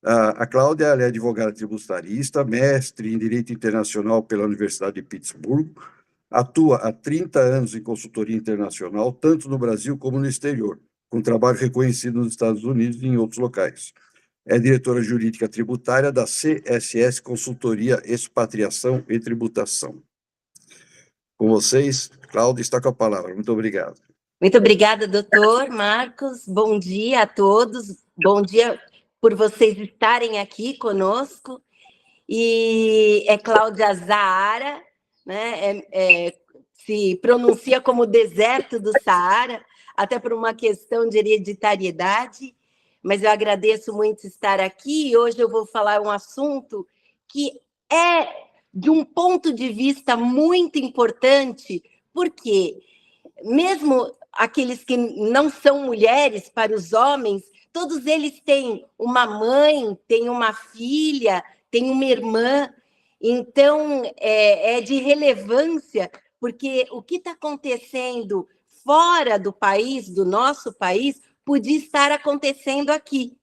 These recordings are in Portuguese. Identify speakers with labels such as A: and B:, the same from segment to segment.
A: A Cláudia ela é advogada tributarista, mestre em Direito Internacional pela Universidade de Pittsburgh, atua há 30 anos em consultoria internacional, tanto no Brasil como no exterior, com trabalho reconhecido nos Estados Unidos e em outros locais. É diretora jurídica tributária da CSS Consultoria, Expatriação e Tributação. Com vocês, Cláudia está com a palavra. Muito obrigado.
B: Muito obrigada, doutor Marcos. Bom dia a todos. Bom dia por vocês estarem aqui conosco. E é Cláudia Zahara, né? Se pronuncia como deserto do Saara, até por uma questão de hereditariedade, mas eu agradeço muito estar aqui e hoje eu vou falar um assunto que é de um ponto de vista muito importante, porque mesmo aqueles que não são mulheres, para os homens, todos eles têm uma mãe, têm uma filha, têm uma irmã, então é de relevância, porque o que está acontecendo fora do país, do nosso país, podia estar acontecendo aqui.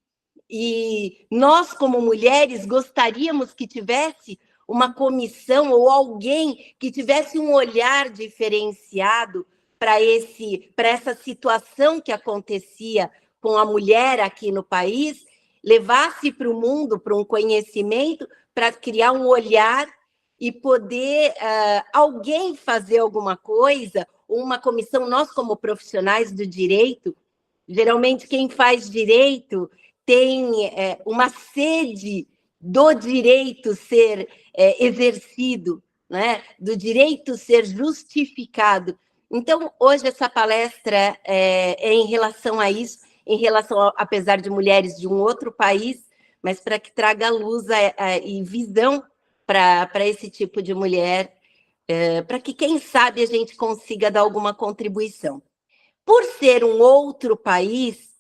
B: E nós, como mulheres, gostaríamos que tivesse uma comissão ou alguém que tivesse um olhar diferenciado para essa situação que acontecia com a mulher aqui no país, levasse para o mundo, para um conhecimento, para criar um olhar e poder alguém fazer alguma coisa, uma comissão, nós como profissionais do direito, geralmente quem faz direito tem uma sede do direito ser exercido, né? Do direito ser justificado. Então, hoje essa palestra é em relação a isso, apesar de mulheres de um outro país, mas para que traga luz e visão para esse tipo de mulher, para que, quem sabe, a gente consiga dar alguma contribuição. Por ser um outro país,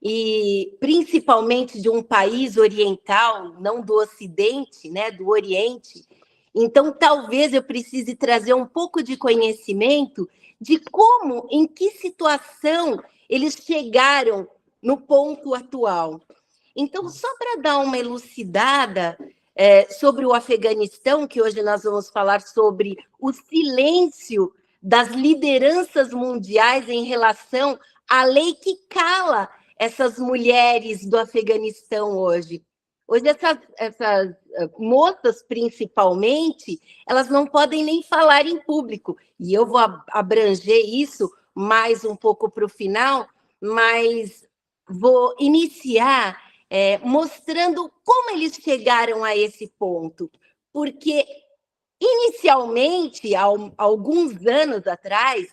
B: e principalmente de um país oriental, não do Ocidente, né, do Oriente, então talvez eu precise trazer um pouco de conhecimento de como, em que situação eles chegaram no ponto atual. Então, só para dar uma elucidada sobre o Afeganistão, que hoje nós vamos falar sobre o silêncio das lideranças mundiais em relação à lei que cala essas mulheres do Afeganistão hoje. Hoje, essas moças, principalmente, elas não podem nem falar em público. E eu vou abranger isso mais um pouco para o final, mas vou iniciar mostrando como eles chegaram a esse ponto. Porque, inicialmente, há alguns anos atrás,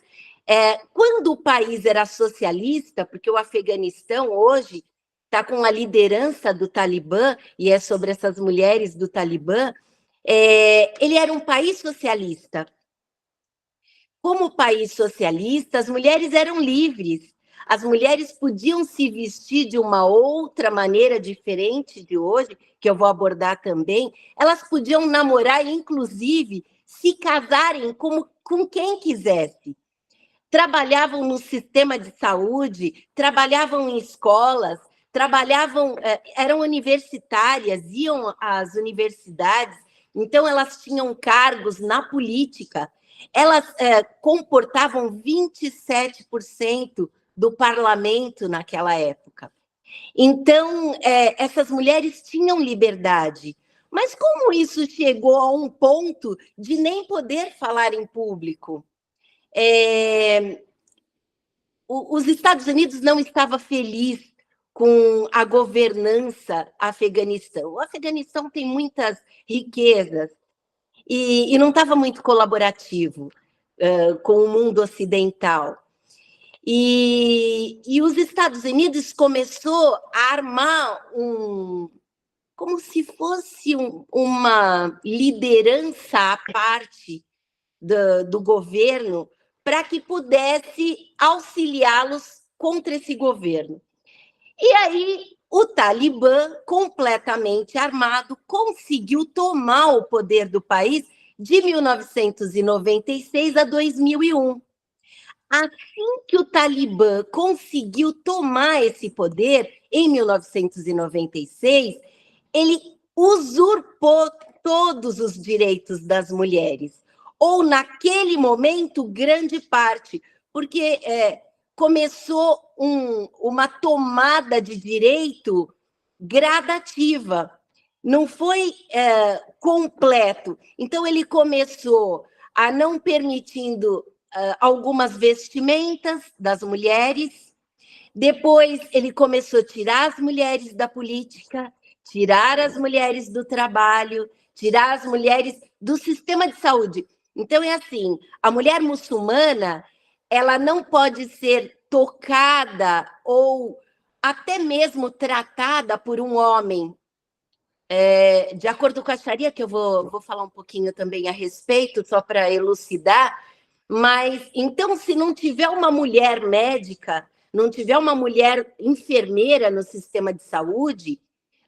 B: quando o país era socialista, porque o Afeganistão hoje está com a liderança do Talibã, e é sobre essas mulheres do Talibã, ele era um país socialista. Como país socialista, as mulheres eram livres, as mulheres podiam se vestir de uma outra maneira diferente de hoje, que eu vou abordar também, elas podiam namorar e, inclusive, se casarem com quem quisesse. Trabalhavam no sistema de saúde, trabalhavam em escolas, eram universitárias, iam às universidades, então elas tinham cargos na política, elas comportavam 27% do parlamento naquela época. Então, essas mulheres tinham liberdade, mas como isso chegou a um ponto de nem poder falar em público? Os Estados Unidos não estavam felizes com a governança afeganistão. O Afeganistão tem muitas riquezas e não estava muito colaborativo com o mundo ocidental. E os Estados Unidos começou a armar como se fosse uma liderança à parte do governo para que pudesse auxiliá-los contra esse governo. E aí o Talibã, completamente armado, conseguiu tomar o poder do país de 1996 a 2001. Assim que o Talibã conseguiu tomar esse poder, em 1996, ele usurpou todos os direitos das mulheres, ou naquele momento, grande parte, porque começou uma tomada de direito gradativa, não foi completo. Então, ele começou a não permitindo algumas vestimentas das mulheres, depois ele começou a tirar as mulheres da política, tirar as mulheres do trabalho, tirar as mulheres do sistema de saúde. Então, é assim, a mulher muçulmana, ela não pode ser tocada ou até mesmo tratada por um homem. De acordo com a Sharia, que eu vou falar um pouquinho também a respeito, só para elucidar, mas, então, se não tiver uma mulher médica, não tiver uma mulher enfermeira no sistema de saúde,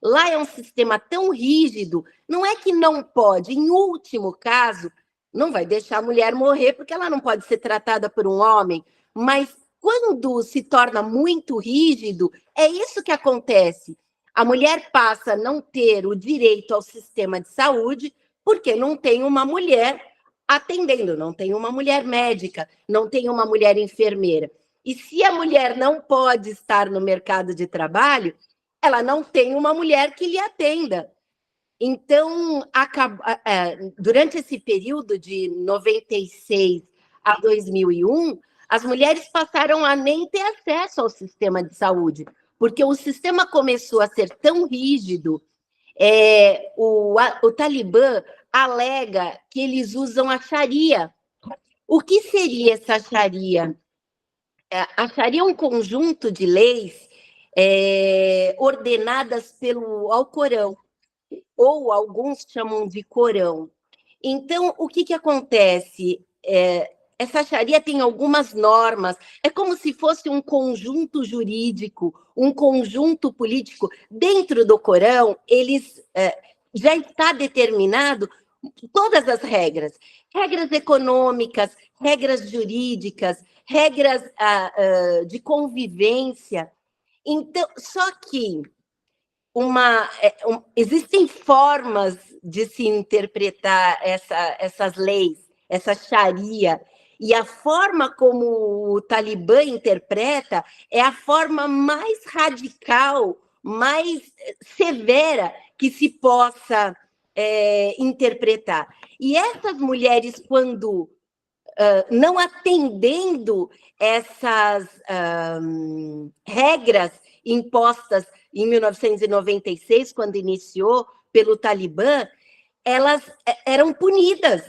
B: lá é um sistema tão rígido, não é que não pode, em último caso, não vai deixar a mulher morrer porque ela não pode ser tratada por um homem, mas quando se torna muito rígido, é isso que acontece. A mulher passa a não ter o direito ao sistema de saúde porque não tem uma mulher atendendo, não tem uma mulher médica, não tem uma mulher enfermeira. E se a mulher não pode estar no mercado de trabalho, ela não tem uma mulher que lhe atenda. Então, durante esse período de 96 a 2001, as mulheres passaram a nem ter acesso ao sistema de saúde, porque o sistema começou a ser tão rígido. O Talibã alega que eles usam a Sharia. O que seria essa Sharia? A Sharia é um conjunto de leis ordenadas pelo Alcorão, ou alguns chamam de Corão. Então, o que acontece? Essa Sharia tem algumas normas, é como se fosse um conjunto jurídico, um conjunto político. Dentro do Corão, já está determinado todas as regras econômicas, regras jurídicas, regras de convivência. Então, só que existem formas de se interpretar essas leis, essa Sharia, e a forma como o Talibã interpreta é a forma mais radical, mais severa que se possa interpretar. E essas mulheres, quando não atendendo essas regras impostas em 1996, quando iniciou pelo Talibã, elas eram punidas.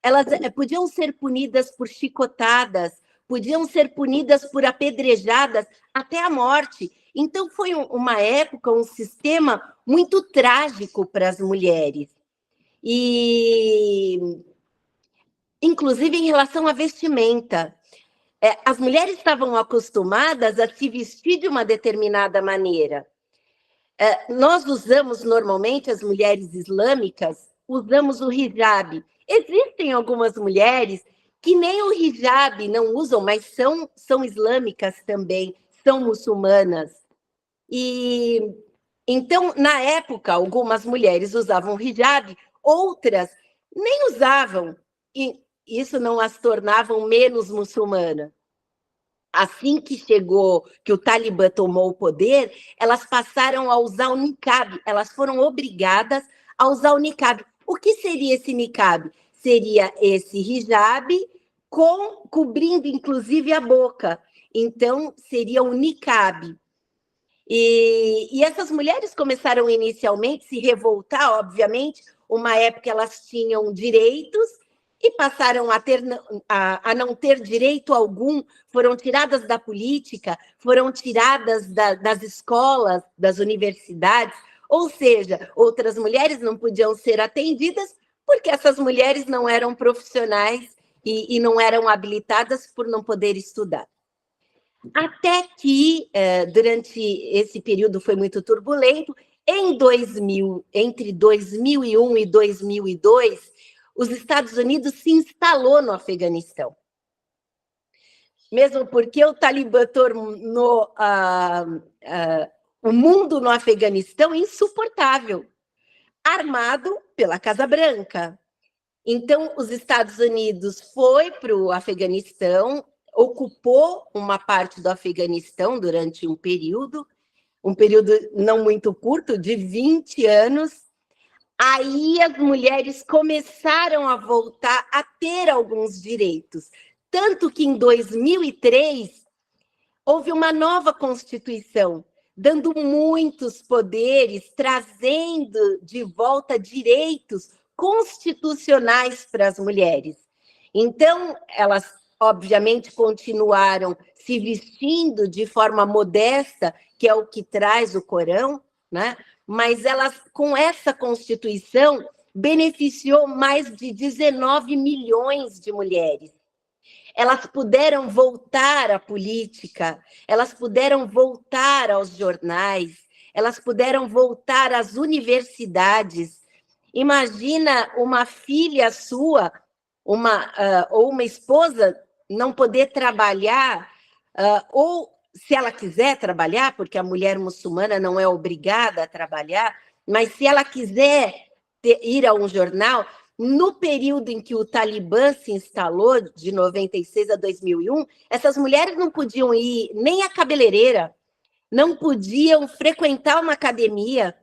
B: Elas podiam ser punidas por chicotadas, podiam ser punidas por apedrejadas até a morte. Então, foi uma época, um sistema muito trágico para as mulheres. E, inclusive, em relação à vestimenta, as mulheres estavam acostumadas a se vestir de uma determinada maneira. Nós usamos, normalmente, as mulheres islâmicas, usamos o hijab. Existem algumas mulheres que nem o hijab não usam, mas são islâmicas também, são muçulmanas. E então, na época, algumas mulheres usavam hijab, outras nem usavam, e isso não as tornavam menos muçulmanas. Assim que o Talibã tomou o poder, elas passaram a usar o niqab, elas foram obrigadas a usar o niqab. O que seria esse niqab? Seria esse hijab cobrindo, inclusive, a boca. Então, seria o niqab. E essas mulheres começaram inicialmente a se revoltar, obviamente, uma época elas tinham direitos, e passaram a não ter direito algum, foram tiradas da política, foram tiradas das escolas, das universidades, ou seja, outras mulheres não podiam ser atendidas porque essas mulheres não eram profissionais e não eram habilitadas por não poder estudar. Até que, durante esse período foi muito turbulento, entre 2001 e 2002, os Estados Unidos se instalou no Afeganistão. Mesmo porque o Talibã tornou o mundo no Afeganistão insuportável. armado pela Casa Branca. Então, os Estados Unidos foi para o Afeganistão, ocupou uma parte do Afeganistão durante um período não muito curto, de 20 anos. Aí as mulheres começaram a voltar a ter alguns direitos. Tanto que em 2003 houve uma nova Constituição, dando muitos poderes, trazendo de volta direitos constitucionais para as mulheres. Então, elas, obviamente, continuaram se vestindo de forma modesta, que é o que traz o Corão, né? Mas elas, com essa Constituição, beneficiou mais de 19 milhões de mulheres. Elas puderam voltar à política, elas puderam voltar aos jornais, elas puderam voltar às universidades. Imagina uma filha sua, ou uma esposa, não poder trabalhar, ou se ela quiser trabalhar, porque a mulher muçulmana não é obrigada a trabalhar, mas se ela quiser ir a um jornal, no período em que o Talibã se instalou, de 96 a 2001, essas mulheres não podiam ir nem à cabeleireira, não podiam frequentar uma academia.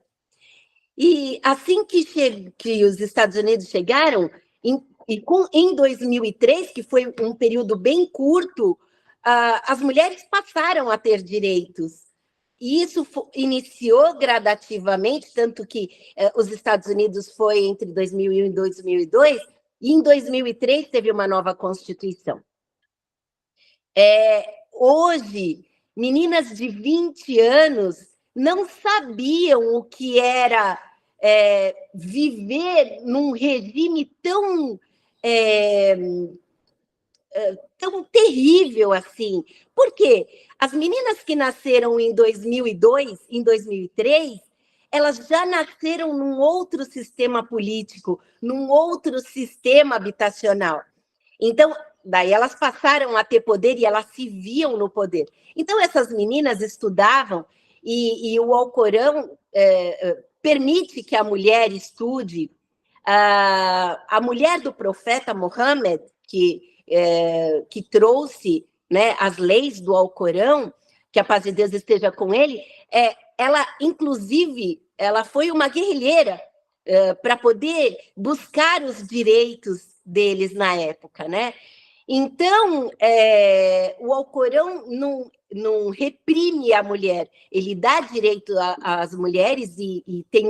B: E assim que os Estados Unidos chegaram, em 2003, que foi um período bem curto, as mulheres passaram a ter direitos. E isso iniciou gradativamente, tanto que os Estados Unidos foi entre 2001 e 2002, e em 2003 teve uma nova Constituição. Hoje, meninas de 20 anos não sabiam o que era viver num regime tão terrível assim. Por quê? As meninas que nasceram em 2002, em 2003, elas já nasceram num outro sistema político, num outro sistema habitacional. Então, daí elas passaram a ter poder e elas se viam no poder. Então, essas meninas estudavam e o Alcorão permite que a mulher estude. A mulher do profeta Muhammad, que trouxe, né, as leis do Alcorão, que a paz de Deus esteja com ele, ela, inclusive, ela foi uma guerrilheira para poder buscar os direitos deles na época, né? Então, o Alcorão não reprime a mulher, ele dá direito às mulheres e tem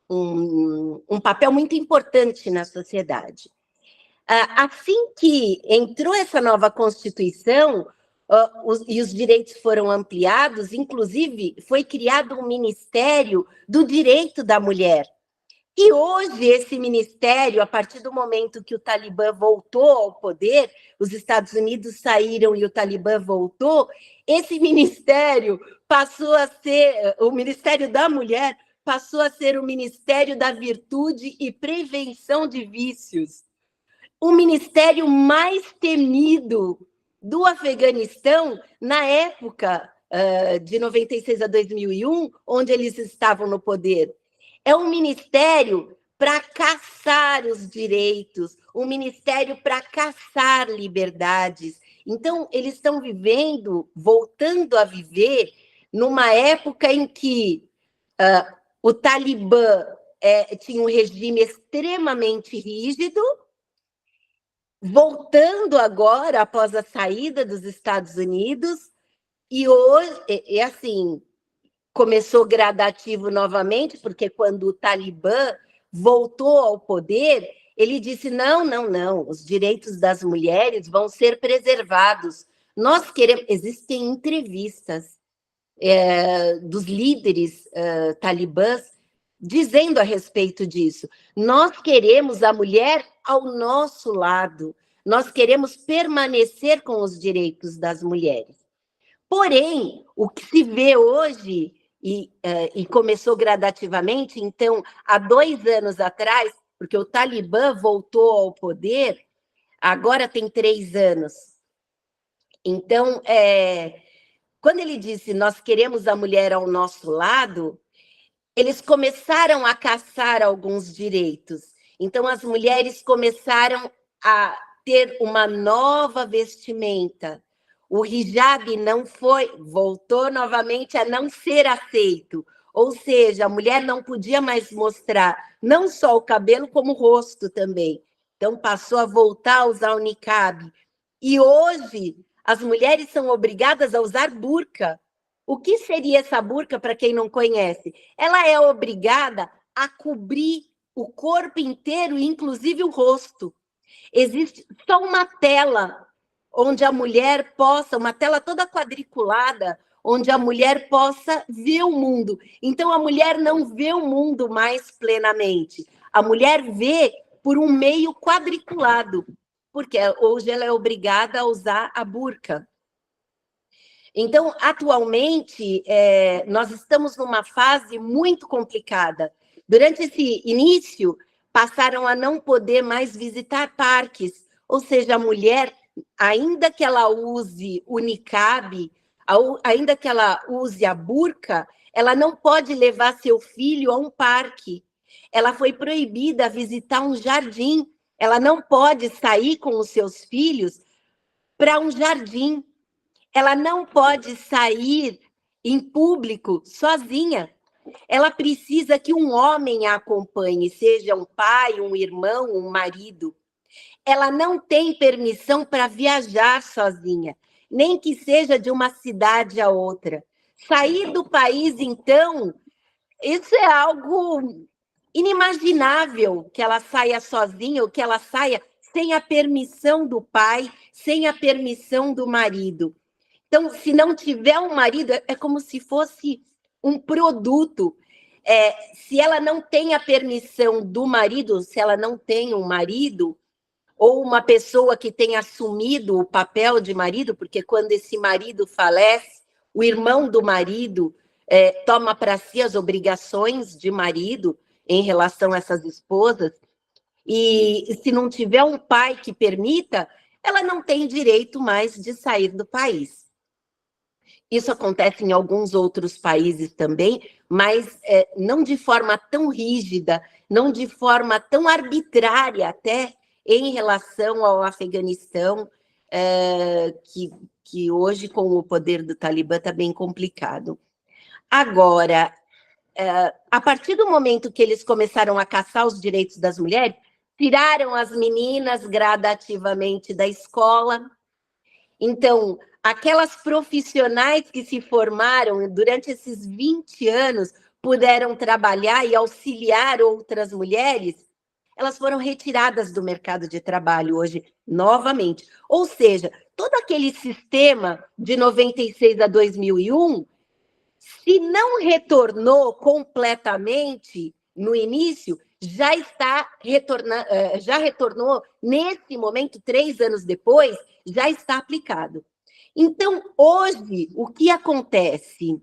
B: um papel muito importante na sociedade. Assim que entrou essa nova Constituição e os direitos foram ampliados, inclusive foi criado um Ministério do Direito da Mulher. E hoje esse ministério, a partir do momento que o Talibã voltou ao poder, os Estados Unidos saíram e o Talibã voltou, esse ministério passou a ser, o Ministério da Mulher passou a ser o Ministério da Virtude e Prevenção de Vícios. O ministério mais temido do Afeganistão na época de 96 a 2001, onde eles estavam no poder. É um ministério para caçar os direitos, um ministério para caçar liberdades. Então, eles estão voltando a viver, numa época em que o Talibã tinha um regime extremamente rígido, voltando agora, após a saída dos Estados Unidos, e hoje, assim, começou gradativo novamente, porque quando o Talibã voltou ao poder, ele disse, não, os direitos das mulheres vão ser preservados. Nós queremos... Existem entrevistas dos líderes talibãs dizendo a respeito disso. Nós queremos a mulher ao nosso lado. Nós queremos permanecer com os direitos das mulheres. Porém, o que se vê hoje, e começou gradativamente, então, há 2 anos atrás, porque o Talibã voltou ao poder, agora tem 3 anos. Então, quando ele disse, nós queremos a mulher ao nosso lado, eles começaram a caçar alguns direitos. Então, as mulheres começaram a ter uma nova vestimenta. O hijab voltou novamente a não ser aceito. Ou seja, a mulher não podia mais mostrar não só o cabelo, como o rosto também. Então, passou a voltar a usar o niqab. E hoje, as mulheres são obrigadas a usar burca. O que seria essa burca, para quem não conhece? Ela é obrigada a cobrir o corpo inteiro, inclusive o rosto. Existe só uma tela onde a mulher possa, uma tela toda quadriculada, onde a mulher possa ver o mundo. Então, a mulher não vê o mundo mais plenamente. A mulher vê por um meio quadriculado, porque hoje ela é obrigada a usar a burca. Então, atualmente, nós estamos numa fase muito complicada. Durante esse início, passaram a não poder mais visitar parques, ou seja, a mulher, ainda que ela use o niqab, ainda que ela use a burca, ela não pode levar seu filho a um parque. Ela foi proibida a visitar um jardim. Ela não pode sair com os seus filhos para um jardim. Ela não pode sair em público sozinha. Ela precisa que um homem a acompanhe, seja um pai, um irmão, um marido. Ela não tem permissão para viajar sozinha, nem que seja de uma cidade a outra. Sair do país, então, isso é algo inimaginável, que ela saia sozinha ou que ela saia sem a permissão do pai, sem a permissão do marido. Então, se não tiver um marido, é como se fosse um produto. Se ela não tem a permissão do marido, se ela não tem um marido, ou uma pessoa que tenha assumido o papel de marido, porque quando esse marido falece, o irmão do marido toma para si as obrigações de marido em relação a essas esposas, e se não tiver um pai que permita, ela não tem direito mais de sair do país. Isso acontece em alguns outros países também, mas não de forma tão rígida, não de forma tão arbitrária até em relação ao Afeganistão, que hoje, com o poder do Talibã, está bem complicado. Agora, a partir do momento que eles começaram a caçar os direitos das mulheres, tiraram as meninas gradativamente da escola. Então, aquelas profissionais que se formaram durante esses 20 anos, puderam trabalhar e auxiliar outras mulheres, elas foram retiradas do mercado de trabalho hoje, novamente. Ou seja, todo aquele sistema de 96 a 2001, se não retornou completamente no início, já retornou nesse momento, 3 anos depois, já está aplicado. Então, hoje, o que acontece?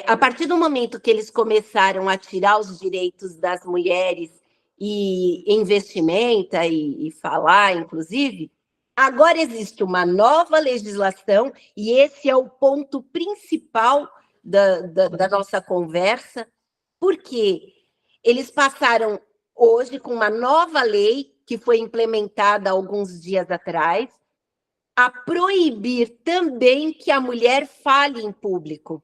B: A partir do momento que eles começaram a tirar os direitos das mulheres e em vestimenta e falar, inclusive, agora existe uma nova legislação e esse é o ponto principal da nossa conversa, porque eles passaram hoje com uma nova lei que foi implementada alguns dias atrás, a proibir também que a mulher fale em público.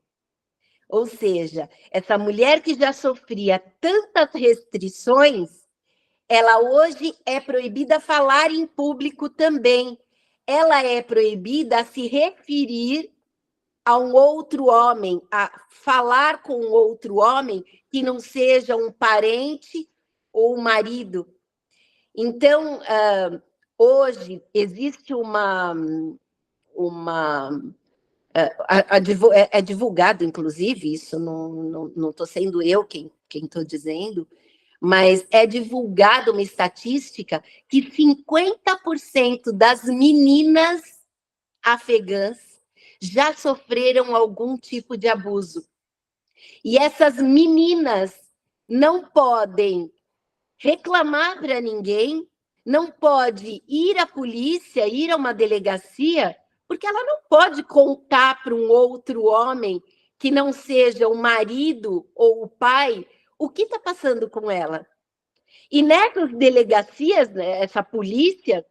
B: Ou seja, essa mulher que já sofria tantas restrições, ela hoje é proibida a falar em público também. Ela é proibida a se referir a um outro homem, a falar com um outro homem que não seja um parente ou um marido. Então, hoje existe é divulgado, inclusive, isso não estou sendo eu quem estou dizendo, mas é divulgada uma estatística que 50% das meninas afegãs já sofreram algum tipo de abuso. E essas meninas não podem reclamar para ninguém, não pode ir à polícia, ir a uma delegacia, porque ela não pode contar para um outro homem que não seja o marido ou o pai, o que está passando com ela? E nessas delegacias, né, essa polícia,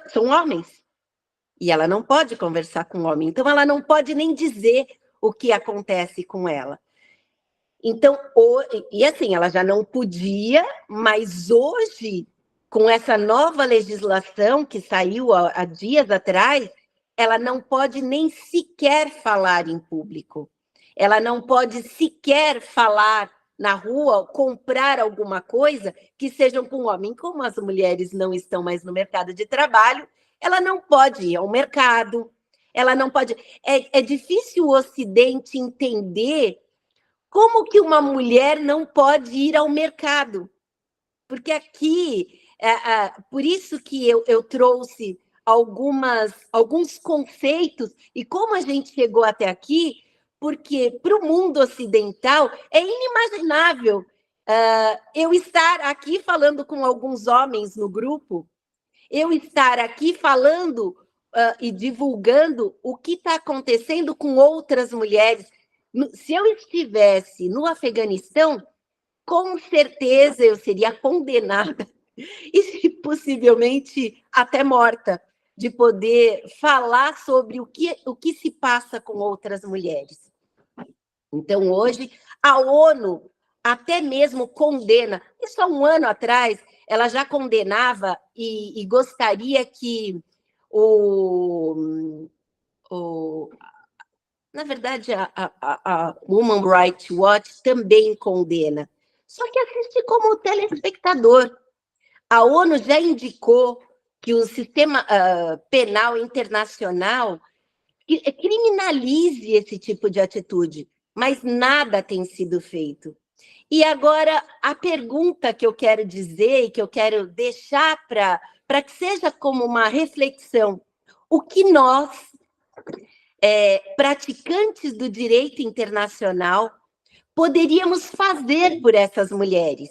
B: são homens. E ela não pode conversar com o homem. Então, ela não pode nem dizer o que acontece com ela. Então, e assim, ela já não podia, mas hoje, com essa nova legislação que saiu há dias atrás, ela não pode nem sequer falar em público. Ela não pode sequer falar na rua, comprar alguma coisa que seja com um homem. Como as mulheres não estão mais no mercado de trabalho, ela não pode ir ao mercado, ela não pode... É difícil o Ocidente entender como que uma mulher não pode ir ao mercado. Porque aqui, por isso que eu trouxe alguns conceitos, e como a gente chegou até aqui, porque para o mundo ocidental é inimaginável eu estar aqui falando com alguns homens no grupo, eu estar aqui falando e divulgando o que está acontecendo com outras mulheres. Se eu estivesse no Afeganistão, com certeza eu seria condenada e possivelmente até morta de poder falar sobre o que se passa com outras mulheres. Então, hoje, a ONU até mesmo condena. Isso há um ano atrás, ela já condenava e gostaria que na verdade, a Human Rights Watch também condena. Só que assiste como telespectador. A ONU já indicou que o sistema penal internacional criminalize esse tipo de atitude, mas nada tem sido feito. E agora, a pergunta que eu quero dizer e que eu quero deixar para que seja como uma reflexão, o que nós, praticantes do direito internacional, poderíamos fazer por essas mulheres?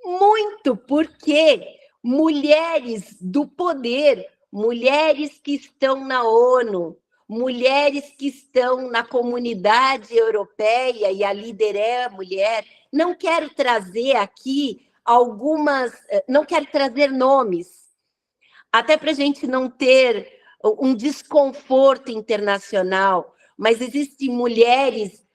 B: Muito, porque mulheres do poder, mulheres que estão na ONU, mulheres que estão na comunidade europeia, e a líder é a mulher, não quero trazer aqui não quero trazer nomes, até para a gente não ter um desconforto internacional, mas existem mulheres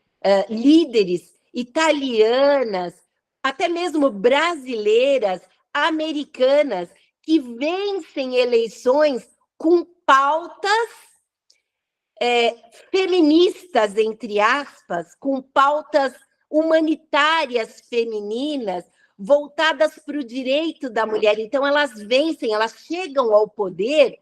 B: líderes italianas, até mesmo brasileiras, americanas, que vencem eleições com pautas feministas, entre aspas, com pautas humanitárias femininas, voltadas para o direito da mulher. Então, elas vencem, elas chegam ao poder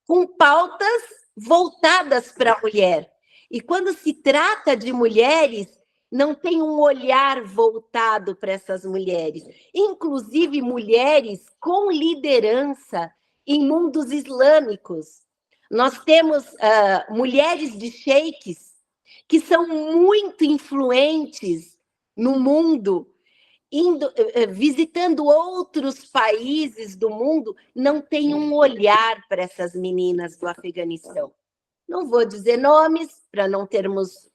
B: com pautas voltadas para a mulher. E quando se trata de mulheres, não tem um olhar voltado para essas mulheres. Inclusive, mulheres com liderança em mundos islâmicos. Nós temos mulheres de sheiks que são muito influentes no mundo, visitando outros países do mundo, não tem um olhar para essas meninas do Afeganistão. Não vou dizer nomes para não termos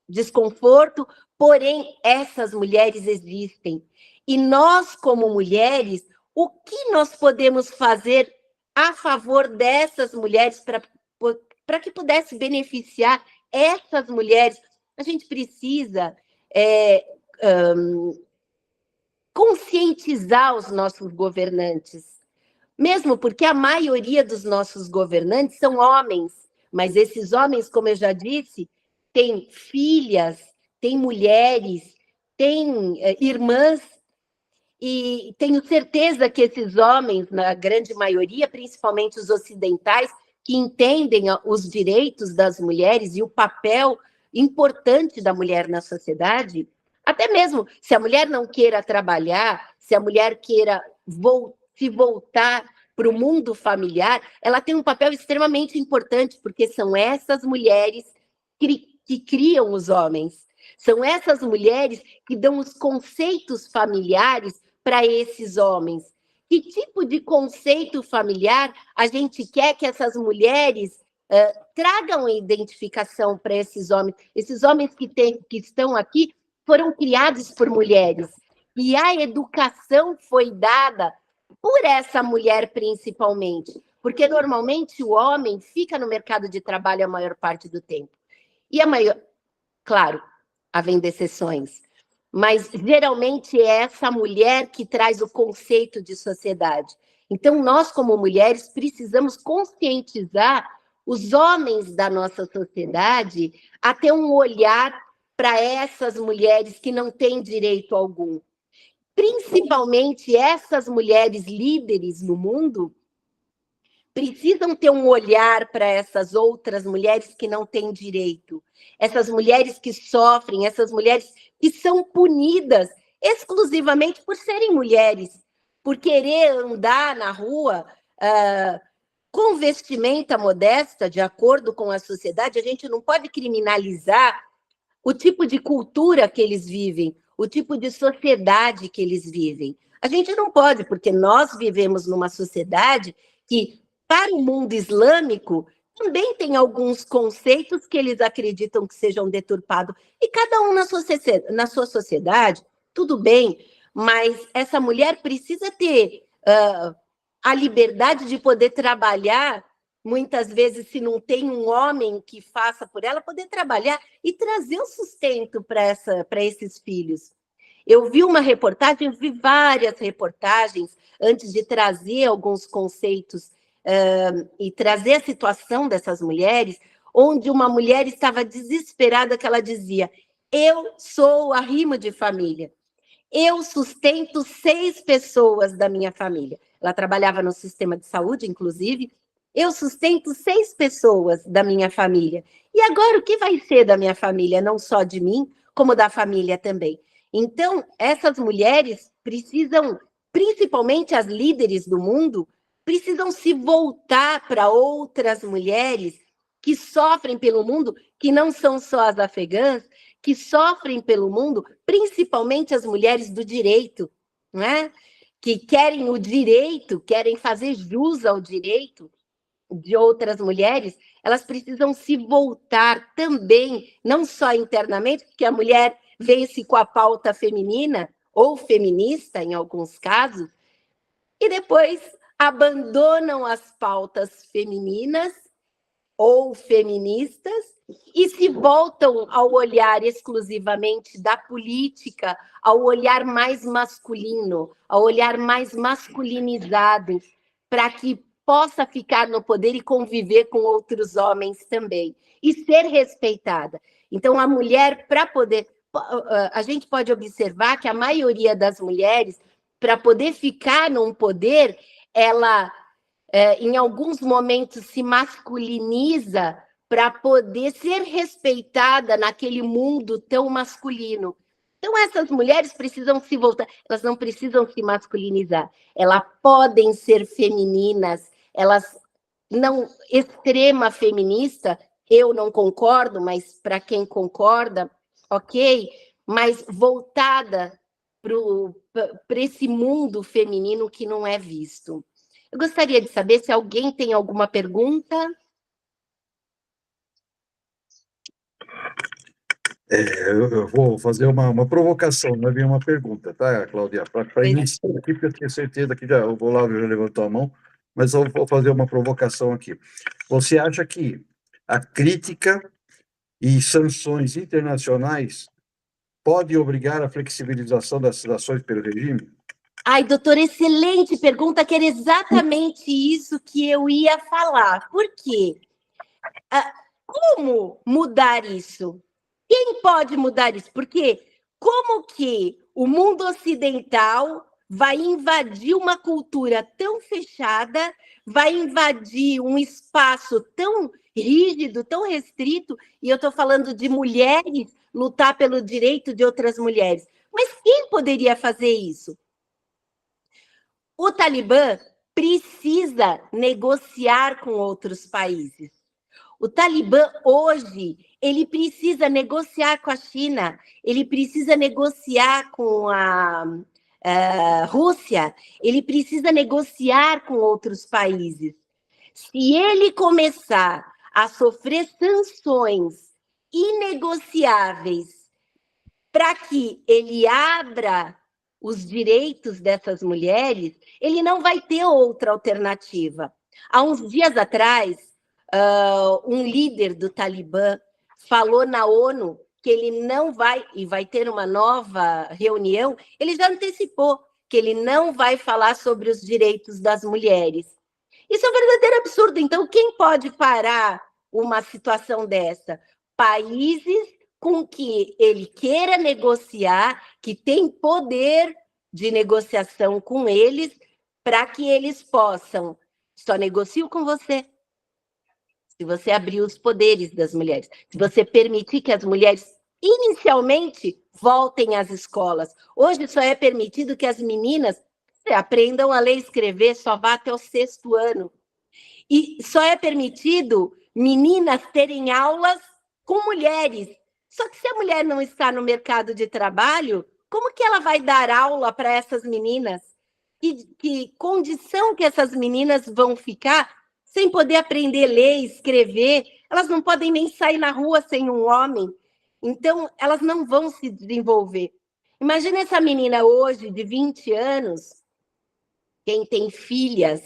B: desconforto, porém, essas mulheres existem. E nós, como mulheres, o que nós podemos fazer a favor dessas mulheres para que pudesse beneficiar essas mulheres? A gente precisa conscientizar os nossos governantes, mesmo porque a maioria dos nossos governantes são homens, mas esses homens, como eu já disse, têm filhas, têm mulheres, têm irmãs, e tenho certeza que esses homens, na grande maioria, principalmente os ocidentais, que entendem os direitos das mulheres e o papel importante da mulher na sociedade, até mesmo se a mulher não queira trabalhar, se a mulher queira se voltar para o mundo familiar, ela tem um papel extremamente importante, porque são essas mulheres que criam os homens, são essas mulheres que dão os conceitos familiares para esses homens. Que tipo de conceito familiar a gente quer que essas mulheres tragam identificação para esses homens. Esses homens que estão aqui foram criados por mulheres. E a educação foi dada por essa mulher, principalmente. Porque, normalmente, o homem fica no mercado de trabalho a maior parte do tempo. E a maior... Claro, havendo exceções. Mas, geralmente, é essa mulher que traz o conceito de sociedade. Então, nós, como mulheres, precisamos conscientizar os homens da nossa sociedade a ter um olhar para essas mulheres que não têm direito algum. Principalmente essas mulheres líderes no mundo precisam ter um olhar para essas outras mulheres que não têm direito, essas mulheres que sofrem, essas mulheres que são punidas exclusivamente por serem mulheres, por querer andar na rua com vestimenta modesta, de acordo com a sociedade. A gente não pode criminalizar o tipo de cultura que eles vivem, o tipo de sociedade que eles vivem. A gente não pode, porque nós vivemos numa sociedade que, para o mundo islâmico, também tem alguns conceitos que eles acreditam que sejam deturpados. E cada um na sua sociedade, tudo bem, mas essa mulher precisa ter a liberdade de poder trabalhar, muitas vezes, se não tem um homem que faça por ela, poder trabalhar e trazer o sustento para esses filhos. Eu vi uma reportagem, vi várias reportagens, antes de trazer alguns conceitos e trazer a situação dessas mulheres, onde uma mulher estava desesperada, que ela dizia: eu sou a arrimo de família, eu sustento 6 pessoas da minha família. Ela trabalhava no sistema de saúde, inclusive. Eu sustento 6 pessoas da minha família. E agora o que vai ser da minha família? Não só de mim, como da família também. Então, essas mulheres precisam, principalmente as líderes do mundo, precisam se voltar para outras mulheres que sofrem pelo mundo, que não são só as afegãs, que sofrem pelo mundo, principalmente as mulheres do direito, não é? Que querem o direito, querem fazer jus ao direito de outras mulheres. Elas precisam se voltar também, não só internamente, porque a mulher vence com a pauta feminina, ou feminista, em alguns casos, e depois abandonam as pautas femininas ou feministas e se voltam ao olhar exclusivamente da política, ao olhar mais masculino, ao olhar mais masculinizado, para que possa ficar no poder e conviver com outros homens também, e ser respeitada. Então, a mulher, para poder... A gente pode observar que a maioria das mulheres, para poder ficar num poder, ela, em alguns momentos, se masculiniza para poder ser respeitada naquele mundo tão masculino. Então, essas mulheres precisam se voltar, elas não precisam se masculinizar, elas podem ser femininas, elas não... Extrema feminista, eu não concordo, mas para quem concorda, ok, mas voltada para esse mundo feminino que não é visto. Eu gostaria de saber se alguém tem alguma pergunta.
A: Eu vou fazer uma provocação, não é bem uma pergunta, tá, Cláudia? Para iniciar aqui, porque eu tenho certeza que o Olavo já levantou a mão, mas eu vou fazer uma provocação aqui. Você acha que a crítica e sanções internacionais podem obrigar a flexibilização das sanções pelo regime?
B: Ai, doutor, excelente pergunta, que era exatamente isso que eu ia falar. Por quê? Como mudar isso? Quem pode mudar isso? Porque como que o mundo ocidental vai invadir uma cultura tão fechada, vai invadir um espaço tão rígido, tão restrito, e eu estou falando de mulheres lutar pelo direito de outras mulheres. Mas quem poderia fazer isso? O Talibã precisa negociar com outros países. O Talibã, hoje, ele precisa negociar com a China, ele precisa negociar com a Rússia, ele precisa negociar com outros países. Se ele começar a sofrer sanções inegociáveis para que ele abra os direitos dessas mulheres, ele não vai ter outra alternativa. Há uns dias atrás, um líder do Talibã falou na ONU que ele não vai, e vai ter uma nova reunião, ele já antecipou que ele não vai falar sobre os direitos das mulheres. Isso é um verdadeiro absurdo. Então, quem pode parar uma situação dessa? Países com que ele queira negociar, que tem poder de negociação com eles, para que eles possam. Só negocio com você se você abrir os poderes das mulheres, se você permitir que as mulheres, inicialmente, voltem às escolas. Hoje só é permitido que as meninas aprendam a ler e escrever, só vá até o 6º ano. E só é permitido meninas terem aulas com mulheres. Só que se a mulher não está no mercado de trabalho, como que ela vai dar aula para essas meninas? Que condição que essas meninas vão ficar sem poder aprender a ler e escrever? Elas não podem nem sair na rua sem um homem. Então, elas não vão se desenvolver. Imagina essa menina hoje, de 20 anos, quem tem filhas,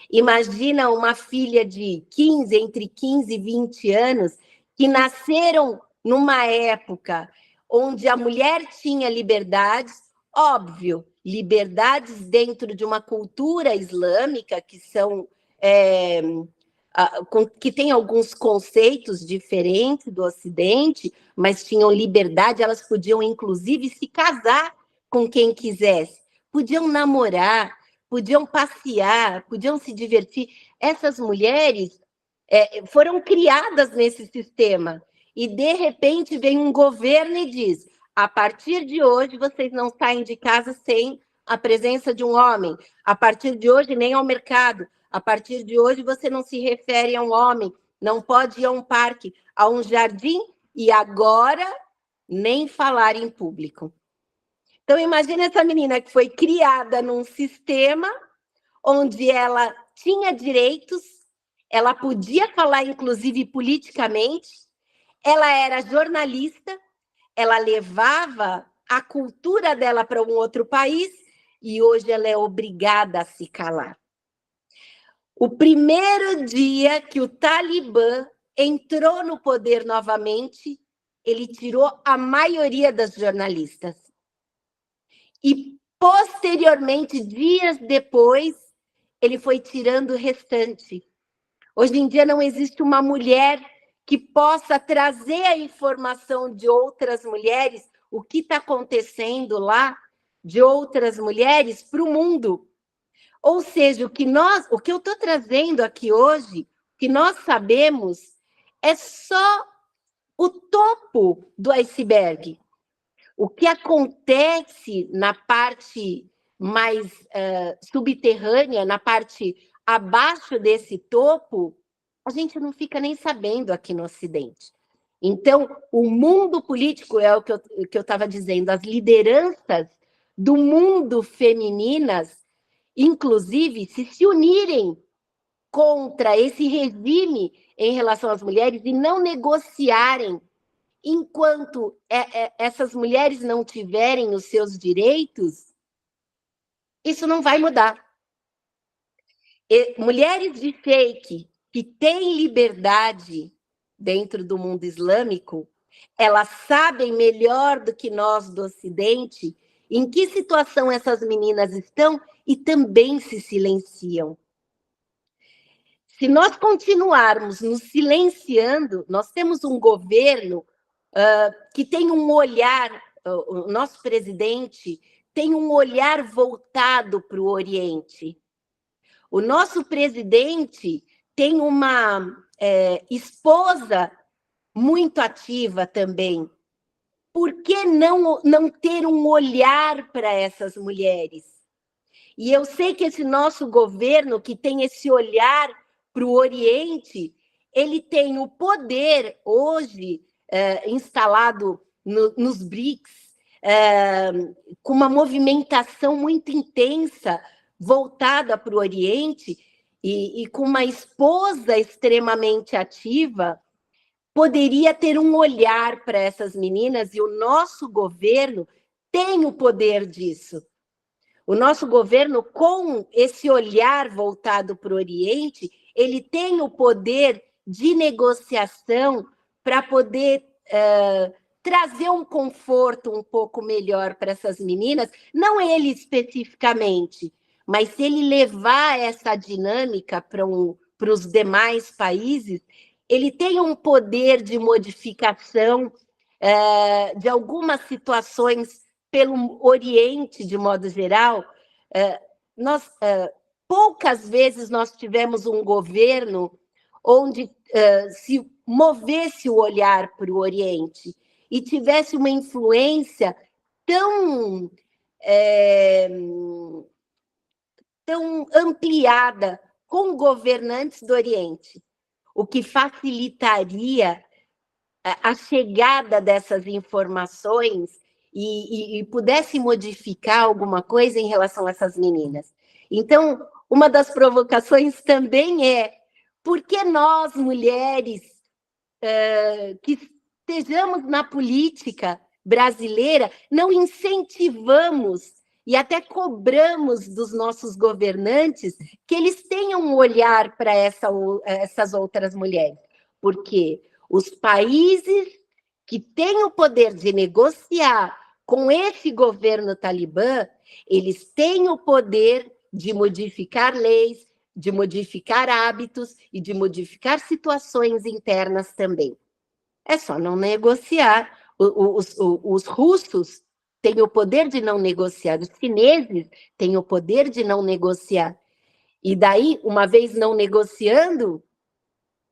B: imagina uma filha de 15, entre 15 e 20 anos, que nasceram numa época onde a mulher tinha liberdades, óbvio, liberdades dentro de uma cultura islâmica que são que tem alguns conceitos diferentes do Ocidente, mas tinham liberdade, elas podiam inclusive se casar com quem quisesse, podiam namorar, podiam passear, podiam se divertir. Essas mulheres foram criadas nesse sistema. E, de repente, vem um governo e diz: a partir de hoje, vocês não saem de casa sem a presença de um homem. A partir de hoje, nem ao mercado. A partir de hoje, você não se refere a um homem. Não pode ir a um parque, a um jardim. E agora, nem falar em público. Então, imagina essa menina que foi criada num sistema onde ela tinha direitos, ela podia falar, inclusive, politicamente, ela era jornalista, ela levava a cultura dela para um outro país e hoje ela é obrigada a se calar. O primeiro dia que o Talibã entrou no poder novamente, ele tirou a maioria das jornalistas. E, posteriormente, dias depois, ele foi tirando o restante. Hoje em dia não existe uma mulher que possa trazer a informação de outras mulheres, o que está acontecendo lá, de outras mulheres, para o mundo. Ou seja, o que eu estou trazendo aqui hoje, o que nós sabemos, é só o topo do iceberg. O que acontece na parte mais subterrânea, na parte abaixo desse topo, a gente não fica nem sabendo aqui no Ocidente. Então, o mundo político, é o que eu estava dizendo, as lideranças do mundo femininas, inclusive, se unirem contra esse regime em relação às mulheres e não negociarem enquanto essas mulheres não tiverem os seus direitos, isso não vai mudar. Mulheres de fake que têm liberdade dentro do mundo islâmico, elas sabem melhor do que nós do Ocidente em que situação essas meninas estão e também se silenciam. Se nós continuarmos nos silenciando, nós temos um governo que tem um olhar, o nosso presidente tem um olhar voltado para o Oriente. O nosso presidente tem uma esposa muito ativa também. Por que não ter um olhar para essas mulheres? E eu sei que esse nosso governo, que tem esse olhar para o Oriente, ele tem o poder hoje instalado nos BRICS, com uma movimentação muito intensa voltada para o Oriente, e com uma esposa extremamente ativa, poderia ter um olhar para essas meninas, e o nosso governo tem o poder disso. O nosso governo, com esse olhar voltado para o Oriente, ele tem o poder de negociação para poder trazer um conforto um pouco melhor para essas meninas, não ele especificamente, mas se ele levar essa dinâmica para os demais países, ele tem um poder de modificação de algumas situações pelo Oriente, de modo geral. Poucas vezes nós tivemos um governo onde se movesse o olhar para o Oriente e tivesse uma influência tão ampliada com governantes do Oriente, o que facilitaria a chegada dessas informações e pudesse modificar alguma coisa em relação a essas meninas. Então, uma das provocações também é por que nós, mulheres, que estejamos na política brasileira, não incentivamos e até cobramos dos nossos governantes que eles tenham um olhar para essas outras mulheres? Porque os países que têm o poder de negociar com esse governo talibã, eles têm o poder de modificar leis, de modificar hábitos e de modificar situações internas também. É só não negociar. Os russos têm o poder de não negociar, os chineses têm o poder de não negociar. E daí, uma vez não negociando,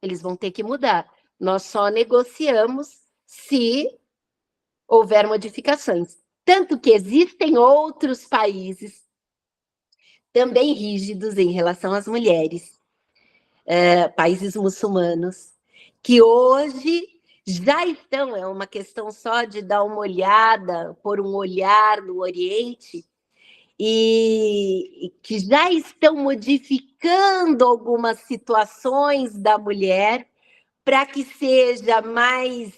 B: eles vão ter que mudar. Nós só negociamos se houver modificações. Tanto que existem outros países também rígidos em relação às mulheres, países muçulmanos, que hoje já estão, é uma questão só de dar uma olhada, pôr um olhar no Oriente, e que já estão modificando algumas situações da mulher para que seja mais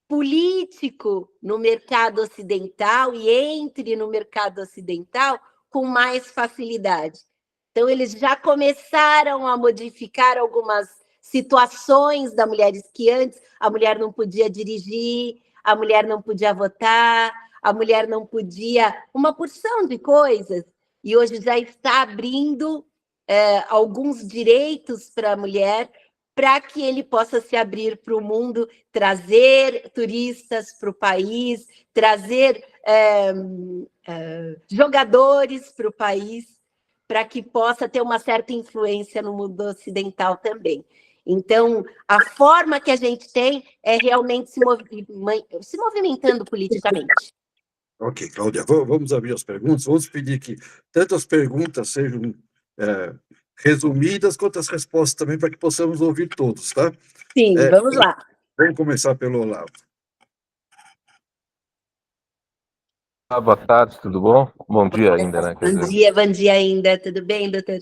B: político no mercado ocidental e entre no mercado ocidental com mais facilidade. Então, eles já começaram a modificar algumas situações da mulher, que antes a mulher não podia dirigir, a mulher não podia votar, a mulher não podia, uma porção de coisas, e hoje já está abrindo alguns direitos para a mulher, para que ele possa se abrir para o mundo, trazer turistas para o país, trazer jogadores para o país, para que possa ter uma certa influência no mundo ocidental também. Então, a forma que a gente tem é realmente se movimentando politicamente.
A: Ok, Cláudia, vamos abrir as perguntas. Vamos pedir que tanto as perguntas sejam resumidas, quanto as respostas também, para que possamos ouvir todos, tá?
B: Sim, vamos lá.
A: Vamos começar pelo Olavo.
C: Boa tarde, tudo bom? Bom dia ainda, né?
B: Bom dia ainda. Tudo bem, doutor?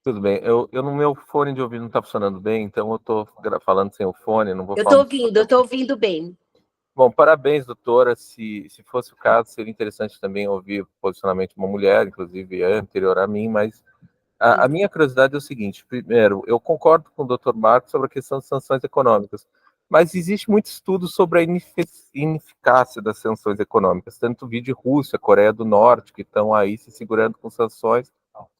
C: Tudo bem. Eu no meu fone de ouvido não está funcionando bem, então eu estou falando sem o fone, não vou
B: Eu
C: falar.
B: estou ouvindo bem.
C: Bom, parabéns, doutora. Se fosse o caso, seria interessante também ouvir o posicionamento de uma mulher, inclusive anterior a mim, mas a minha curiosidade é o seguinte: primeiro, eu concordo com o doutor Marcos sobre a questão das sanções econômicas, mas existe muito estudo sobre a ineficácia das sanções econômicas, tanto vídeo Rússia, Coreia do Norte, que estão aí se segurando com sanções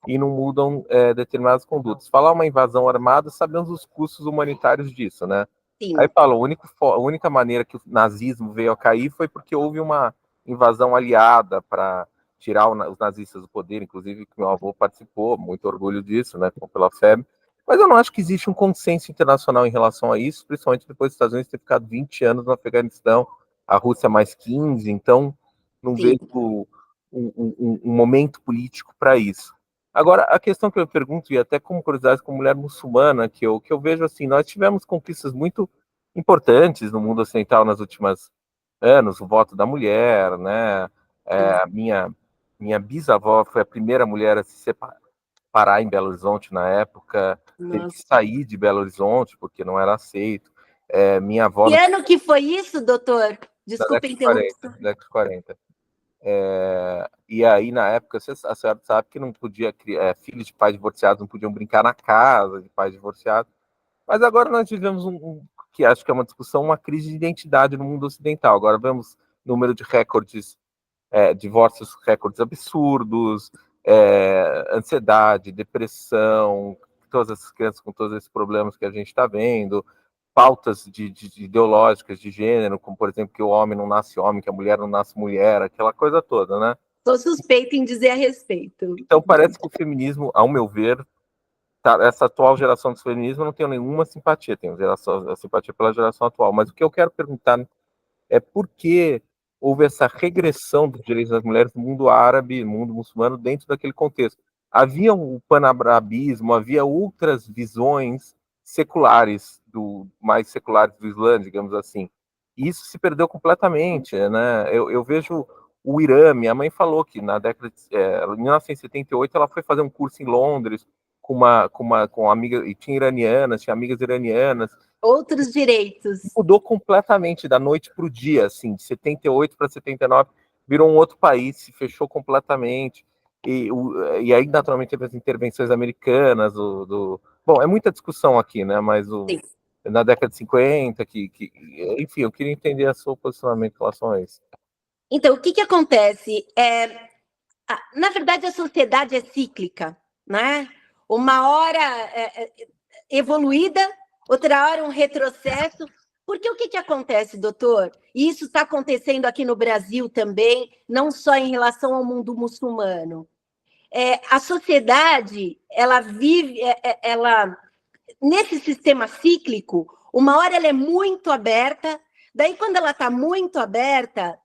C: e não mudam determinadas condutas. Falar uma invasão armada, sabemos os custos humanitários disso, né?
B: Sim.
C: Aí fala, a única maneira que o nazismo veio a cair foi porque houve uma invasão aliada para tirar os nazistas do poder, inclusive que meu avô participou, muito orgulho disso, né, pela FEB. Mas eu não acho que existe um consenso internacional em relação a isso, principalmente depois dos Estados Unidos ter ficado 20 anos no Afeganistão, a Rússia mais 15, então não
B: Sim.
C: vejo um momento político para isso. Agora, a questão que eu pergunto, e até como curiosidade, como mulher muçulmana, que eu vejo assim, nós tivemos conquistas muito importantes no mundo ocidental nas últimas anos, o voto da mulher, né? A minha bisavó foi a primeira mulher a se separar, parar em Belo Horizonte na época, teve
B: Nossa.
C: que sair de Belo Horizonte porque não era aceito. Minha avó...
B: Que ano que foi isso, doutor? Desculpa a interrupção.
C: Década de 40. E aí, na época, a senhora sabe que não podia criar, filhos de pais divorciados não podiam brincar na casa de pais divorciados. Mas agora nós vivemos que acho que é uma discussão, uma crise de identidade no mundo ocidental. Agora vemos número de recordes, divórcios, recordes absurdos, ansiedade, depressão, todas essas crianças com todos esses problemas que a gente está vendo, pautas ideológicas de gênero, como, por exemplo, que o homem não nasce homem, que a mulher não nasce mulher, aquela coisa toda, né?
B: Sou suspeita em dizer a respeito.
C: Então, parece que o feminismo, ao meu ver, essa atual geração do feminismo, eu não tenho nenhuma simpatia, tenho simpatia pela geração atual, mas o que eu quero perguntar é por que houve essa regressão dos direitos das mulheres no mundo árabe, no mundo muçulmano, dentro daquele contexto. Havia um panarabismo, havia outras visões seculares, mais seculares do Islã, digamos assim. E isso se perdeu completamente, né? Eu vejo o Irã, minha mãe falou que na década de 1978 ela foi fazer um curso em Londres com amigas, e tinha amigas iranianas.
B: Outros direitos.
C: Mudou completamente da noite para o dia, assim, de 78 para 79, virou um outro país, se fechou completamente. E aí, naturalmente, teve as intervenções americanas. Bom, é muita discussão aqui, né? Mas na década de 50, enfim, eu queria entender a seu posicionamento em relação a isso.
B: Então, o que acontece? Na verdade, a sociedade é cíclica, né? Uma hora evoluída, outra hora um retrocesso. Porque o que acontece, doutor? E isso está acontecendo aqui no Brasil também, não só em relação ao mundo muçulmano. A sociedade, ela vive, nesse sistema cíclico, uma hora ela é muito aberta, daí quando ela está muito aberta,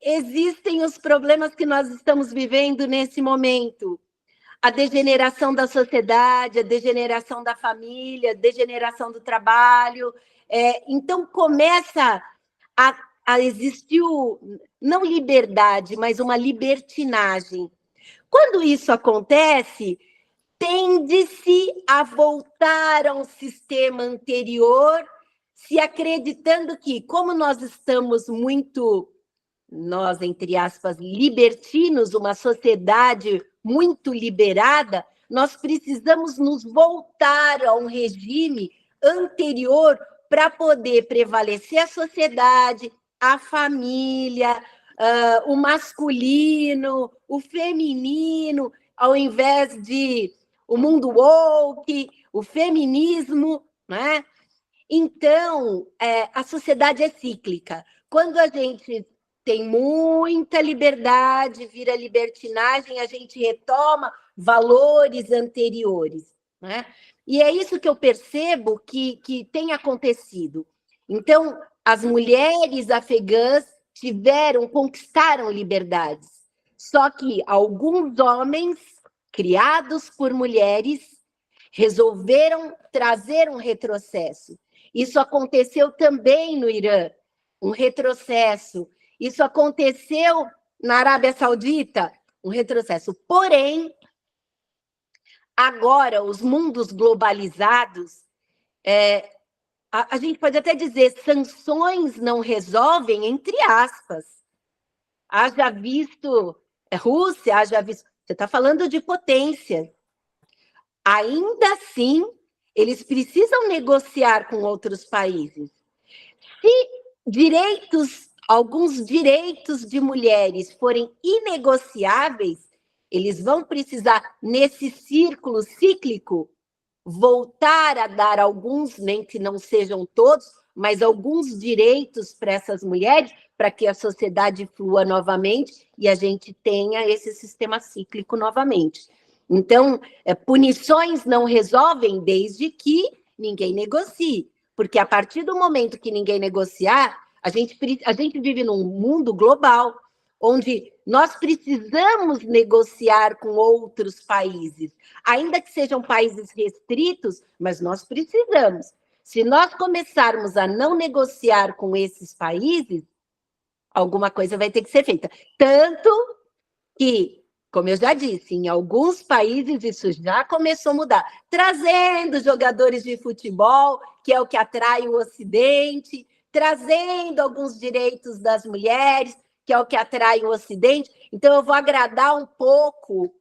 B: existem os problemas que nós estamos vivendo nesse momento. A degeneração da sociedade, a degeneração da família, a degeneração do trabalho. Então, começa a existir, não liberdade, mas uma libertinagem. Quando isso acontece, tende-se a voltar a um sistema anterior, se acreditando que, como nós estamos muito, nós, entre aspas, libertinos, uma sociedade muito liberada, nós precisamos nos voltar a um regime anterior para poder prevalecer a sociedade, a família, o masculino, o feminino, ao invés de o mundo woke, o feminismo, né? Então, a sociedade é cíclica. Quando a gente tem muita liberdade, vira libertinagem, a gente retoma valores anteriores, né? E é isso que eu percebo que tem acontecido. Então, as mulheres afegãs conquistaram liberdades. Só que alguns homens, criados por mulheres, resolveram trazer um retrocesso. Isso aconteceu também no Irã, um retrocesso. Isso aconteceu na Arábia Saudita, um retrocesso. Porém, agora, os mundos globalizados, a gente pode até dizer, sanções não resolvem, entre aspas. Haja visto Rússia, haja visto... Você está falando de potência. Ainda assim, eles precisam negociar com outros países. Se alguns direitos de mulheres forem inegociáveis, eles vão precisar, nesse círculo cíclico, voltar a dar alguns, nem que não sejam todos, mas alguns direitos para essas mulheres, para que a sociedade flua novamente e a gente tenha esse sistema cíclico novamente. Então, punições não resolvem desde que ninguém negocie, porque a partir do momento que ninguém negociar, a gente vive num mundo global, onde nós precisamos negociar com outros países, ainda que sejam países restritos, mas nós precisamos. Se nós começarmos a não negociar com esses países, alguma coisa vai ter que ser feita. Tanto que Como eu já disse, em alguns países isso já começou a mudar, trazendo jogadores de futebol, que é o que atrai o Ocidente, trazendo alguns direitos das mulheres, que é o que atrai o Ocidente. Então, eu vou agradar um pouco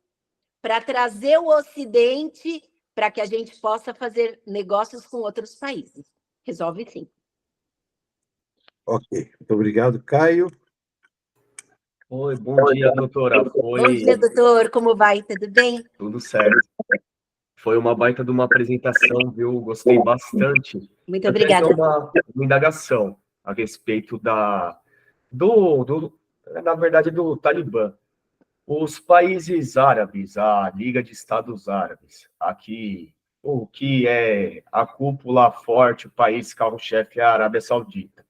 B: para trazer o Ocidente para que a gente possa fazer negócios com outros países. Resolve sim.
A: Ok, muito obrigado, Caio.
D: Oi, bom dia, doutora.
B: Bom dia, doutor. Como vai? Tudo bem?
D: Tudo certo. Foi uma baita de uma apresentação, viu? Gostei bastante.
B: Muito
D: Eu
B: obrigada.
D: tenho uma indagação a respeito na verdade, do Talibã. Os países árabes, a Liga de Estados Árabes, aqui, o que é a cúpula forte, o país carro-chefe é a Arábia Saudita.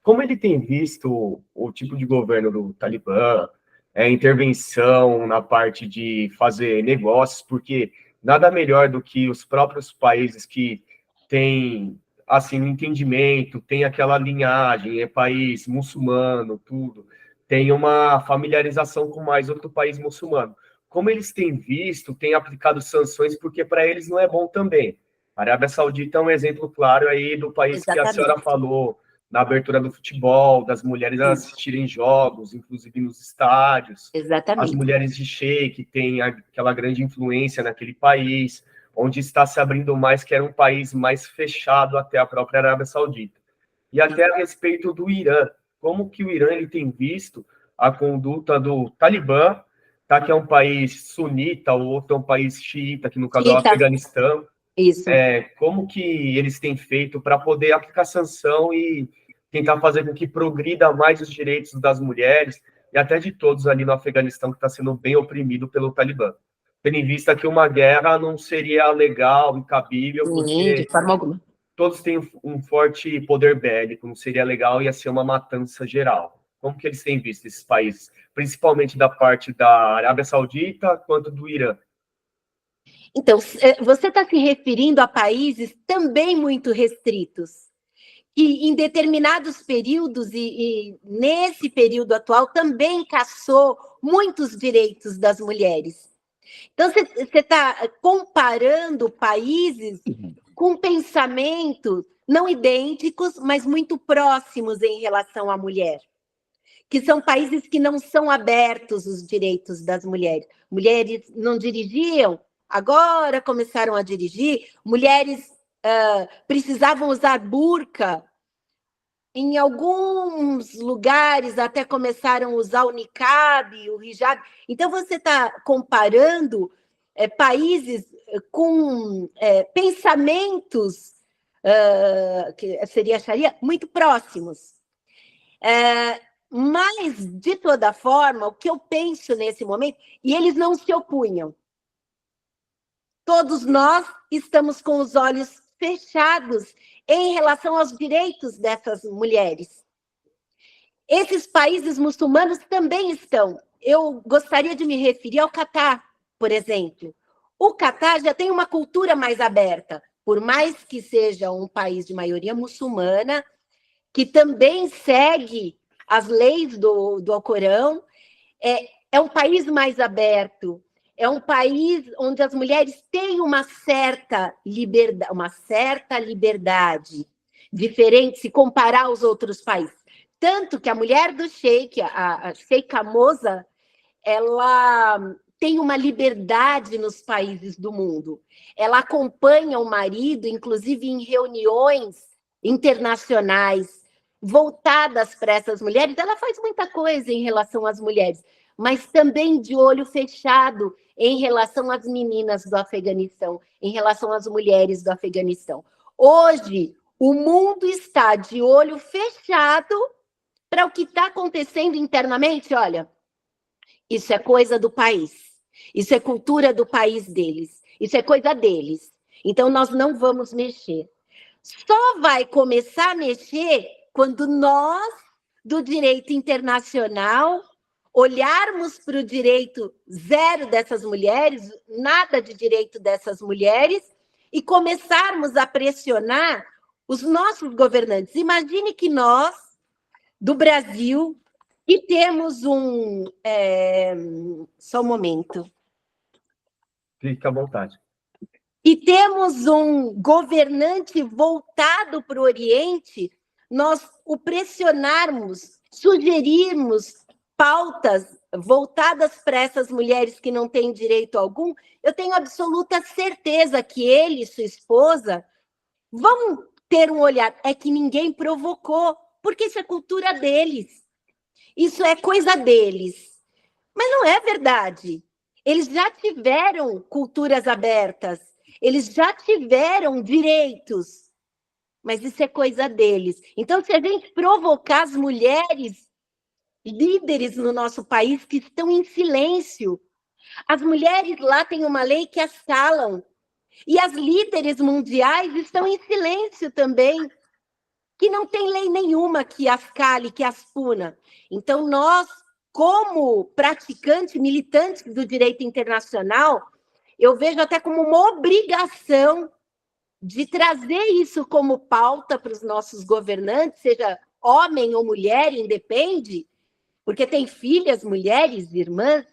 D: Como ele tem visto o tipo de governo do Talibã, intervenção na parte de fazer negócios, porque nada melhor do que os próprios países que têm, assim, um entendimento, tem aquela linhagem, é país muçulmano, tudo, tem uma familiarização com mais outro país muçulmano. Como eles têm visto, têm aplicado sanções, porque para eles não é bom também. A Arábia Saudita é um exemplo claro aí do país que a senhora falou, na abertura do futebol, das mulheres assistirem jogos, inclusive nos estádios.
B: Exatamente.
D: As mulheres de sheik têm aquela grande influência naquele país, onde está se abrindo mais, que era um país mais fechado até a própria Arábia Saudita. E até a respeito do Irã, como que o Irã ele tem visto a conduta do Talibã, tá, que é um país sunita, o outro é um país xiita, que no caso é o Afeganistão.
B: Isso.
D: Como que eles têm feito para poder aplicar sanção e tentar fazer com que progrida mais os direitos das mulheres e até de todos ali no Afeganistão, que está sendo bem oprimido pelo Talibã. Tendo em vista que uma guerra não seria legal e cabível, porque
B: de forma alguma.
D: Todos têm um forte poder bélico, não seria legal, ia ser uma matança geral. Como que eles têm visto esses países, principalmente da parte da Arábia Saudita quanto do Irã?
B: Então, você está se referindo a países também muito restritos, que em determinados períodos, e nesse período atual, também caçou muitos direitos das mulheres. Então, você está comparando países com pensamentos não idênticos, mas muito próximos em relação à mulher, que são países que não são abertos os direitos das mulheres. Mulheres não dirigiam, agora começaram a dirigir, mulheres precisavam usar burca, em alguns lugares até começaram a usar o niqab, o hijab. Então, você está comparando países com pensamentos, que seria a Sharia, muito próximos. Mas, de toda forma, o que eu penso nesse momento, e eles não se opunham. Todos nós estamos com os olhos fechados em relação aos direitos dessas mulheres. Esses países muçulmanos também estão. Eu gostaria de me referir ao Catar, por exemplo. O Catar já tem uma cultura mais aberta, por mais que seja um país de maioria muçulmana, que também segue as leis do Alcorão, é um país mais aberto, é um país onde as mulheres têm uma certa liberdade, diferente se comparar aos outros países. Tanto que a mulher do sheik, a Sheikha Moza, ela tem uma liberdade nos países do mundo. Ela acompanha o marido, inclusive em reuniões internacionais, voltadas para essas mulheres. Ela faz muita coisa em relação às mulheres, mas também de olho fechado em relação às meninas do Afeganistão, em relação às mulheres do Afeganistão. Hoje, o mundo está de olho fechado para o que está acontecendo internamente. Olha, isso é coisa do país, isso é cultura do país deles, isso é coisa deles. Então, nós não vamos mexer. Só vai começar a mexer quando nós, do direito internacional, olharmos para o direito zero dessas mulheres, nada de direito dessas mulheres, e começarmos a pressionar os nossos governantes. Imagine que nós, do Brasil, E temos um... só um momento.
D: Fique à vontade.
B: E temos um governante voltado para o Oriente, nós o pressionarmos, sugerirmos pautas voltadas para essas mulheres que não têm direito algum, eu tenho absoluta certeza que ele e sua esposa vão ter um olhar. É que ninguém provocou, porque isso é cultura deles. Isso é coisa deles. Mas não é verdade. Eles já tiveram culturas abertas, eles já tiveram direitos, mas isso é coisa deles. Então, se a gente provocar as mulheres líderes no nosso país que estão em silêncio, as mulheres lá têm uma lei que as calam, e as líderes mundiais estão em silêncio também, que não tem lei nenhuma que as cale, que as puna. Então, nós, como praticantes, militantes do direito internacional, eu vejo até como uma obrigação de trazer isso como pauta para os nossos governantes, seja homem ou mulher, independe, porque tem filhas, mulheres, irmãs,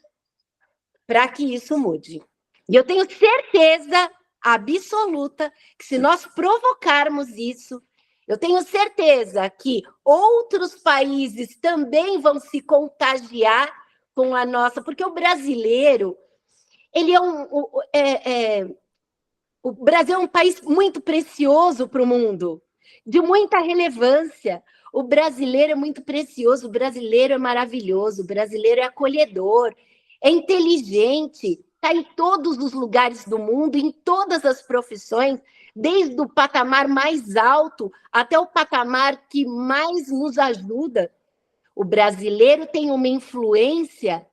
B: para que isso mude. E eu tenho certeza absoluta que se nós provocarmos isso, eu tenho certeza que outros países também vão se contagiar com a nossa, porque o brasileiro, ele o Brasil é um país muito precioso para o mundo, de muita relevância. O brasileiro é muito precioso, o brasileiro é maravilhoso, o brasileiro é acolhedor, é inteligente, está em todos os lugares do mundo, em todas as profissões, desde o patamar mais alto até o patamar que mais nos ajuda. O brasileiro tem uma influência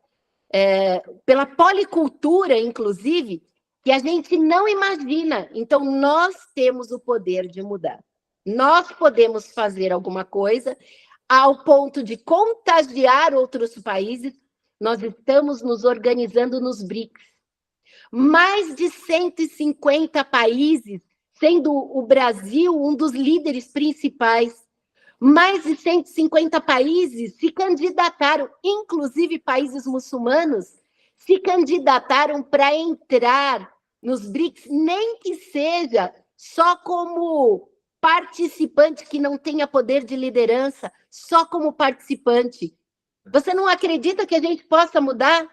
B: pela policultura, inclusive, que a gente não imagina. Então, nós temos o poder de mudar. Nós podemos fazer alguma coisa ao ponto de contagiar outros países. Nós estamos nos organizando nos BRICS. Mais de 150 países, sendo o Brasil um dos líderes principais. Mais de 150 países se candidataram, inclusive países muçulmanos, se candidataram para entrar nos BRICS, nem que seja só como participante, que não tenha poder de liderança, só como participante. Você não acredita que a gente possa mudar?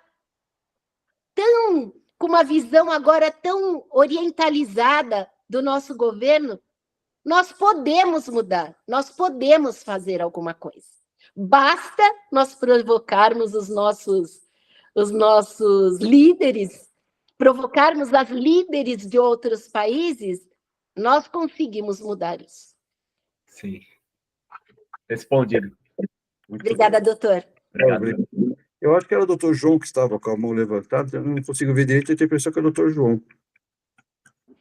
B: Com uma visão agora tão orientalizada do nosso governo, nós podemos mudar, nós podemos fazer alguma coisa. Basta nós provocarmos os nossos líderes, provocarmos as líderes de outros países, nós conseguimos mudar isso.
D: Sim. Respondido.
B: Obrigada, doutor.
D: Obrigado.
A: Eu acho que era o doutor João que estava com a mão levantada, eu não consigo ver direito, eu tenho a impressão que é o doutor João.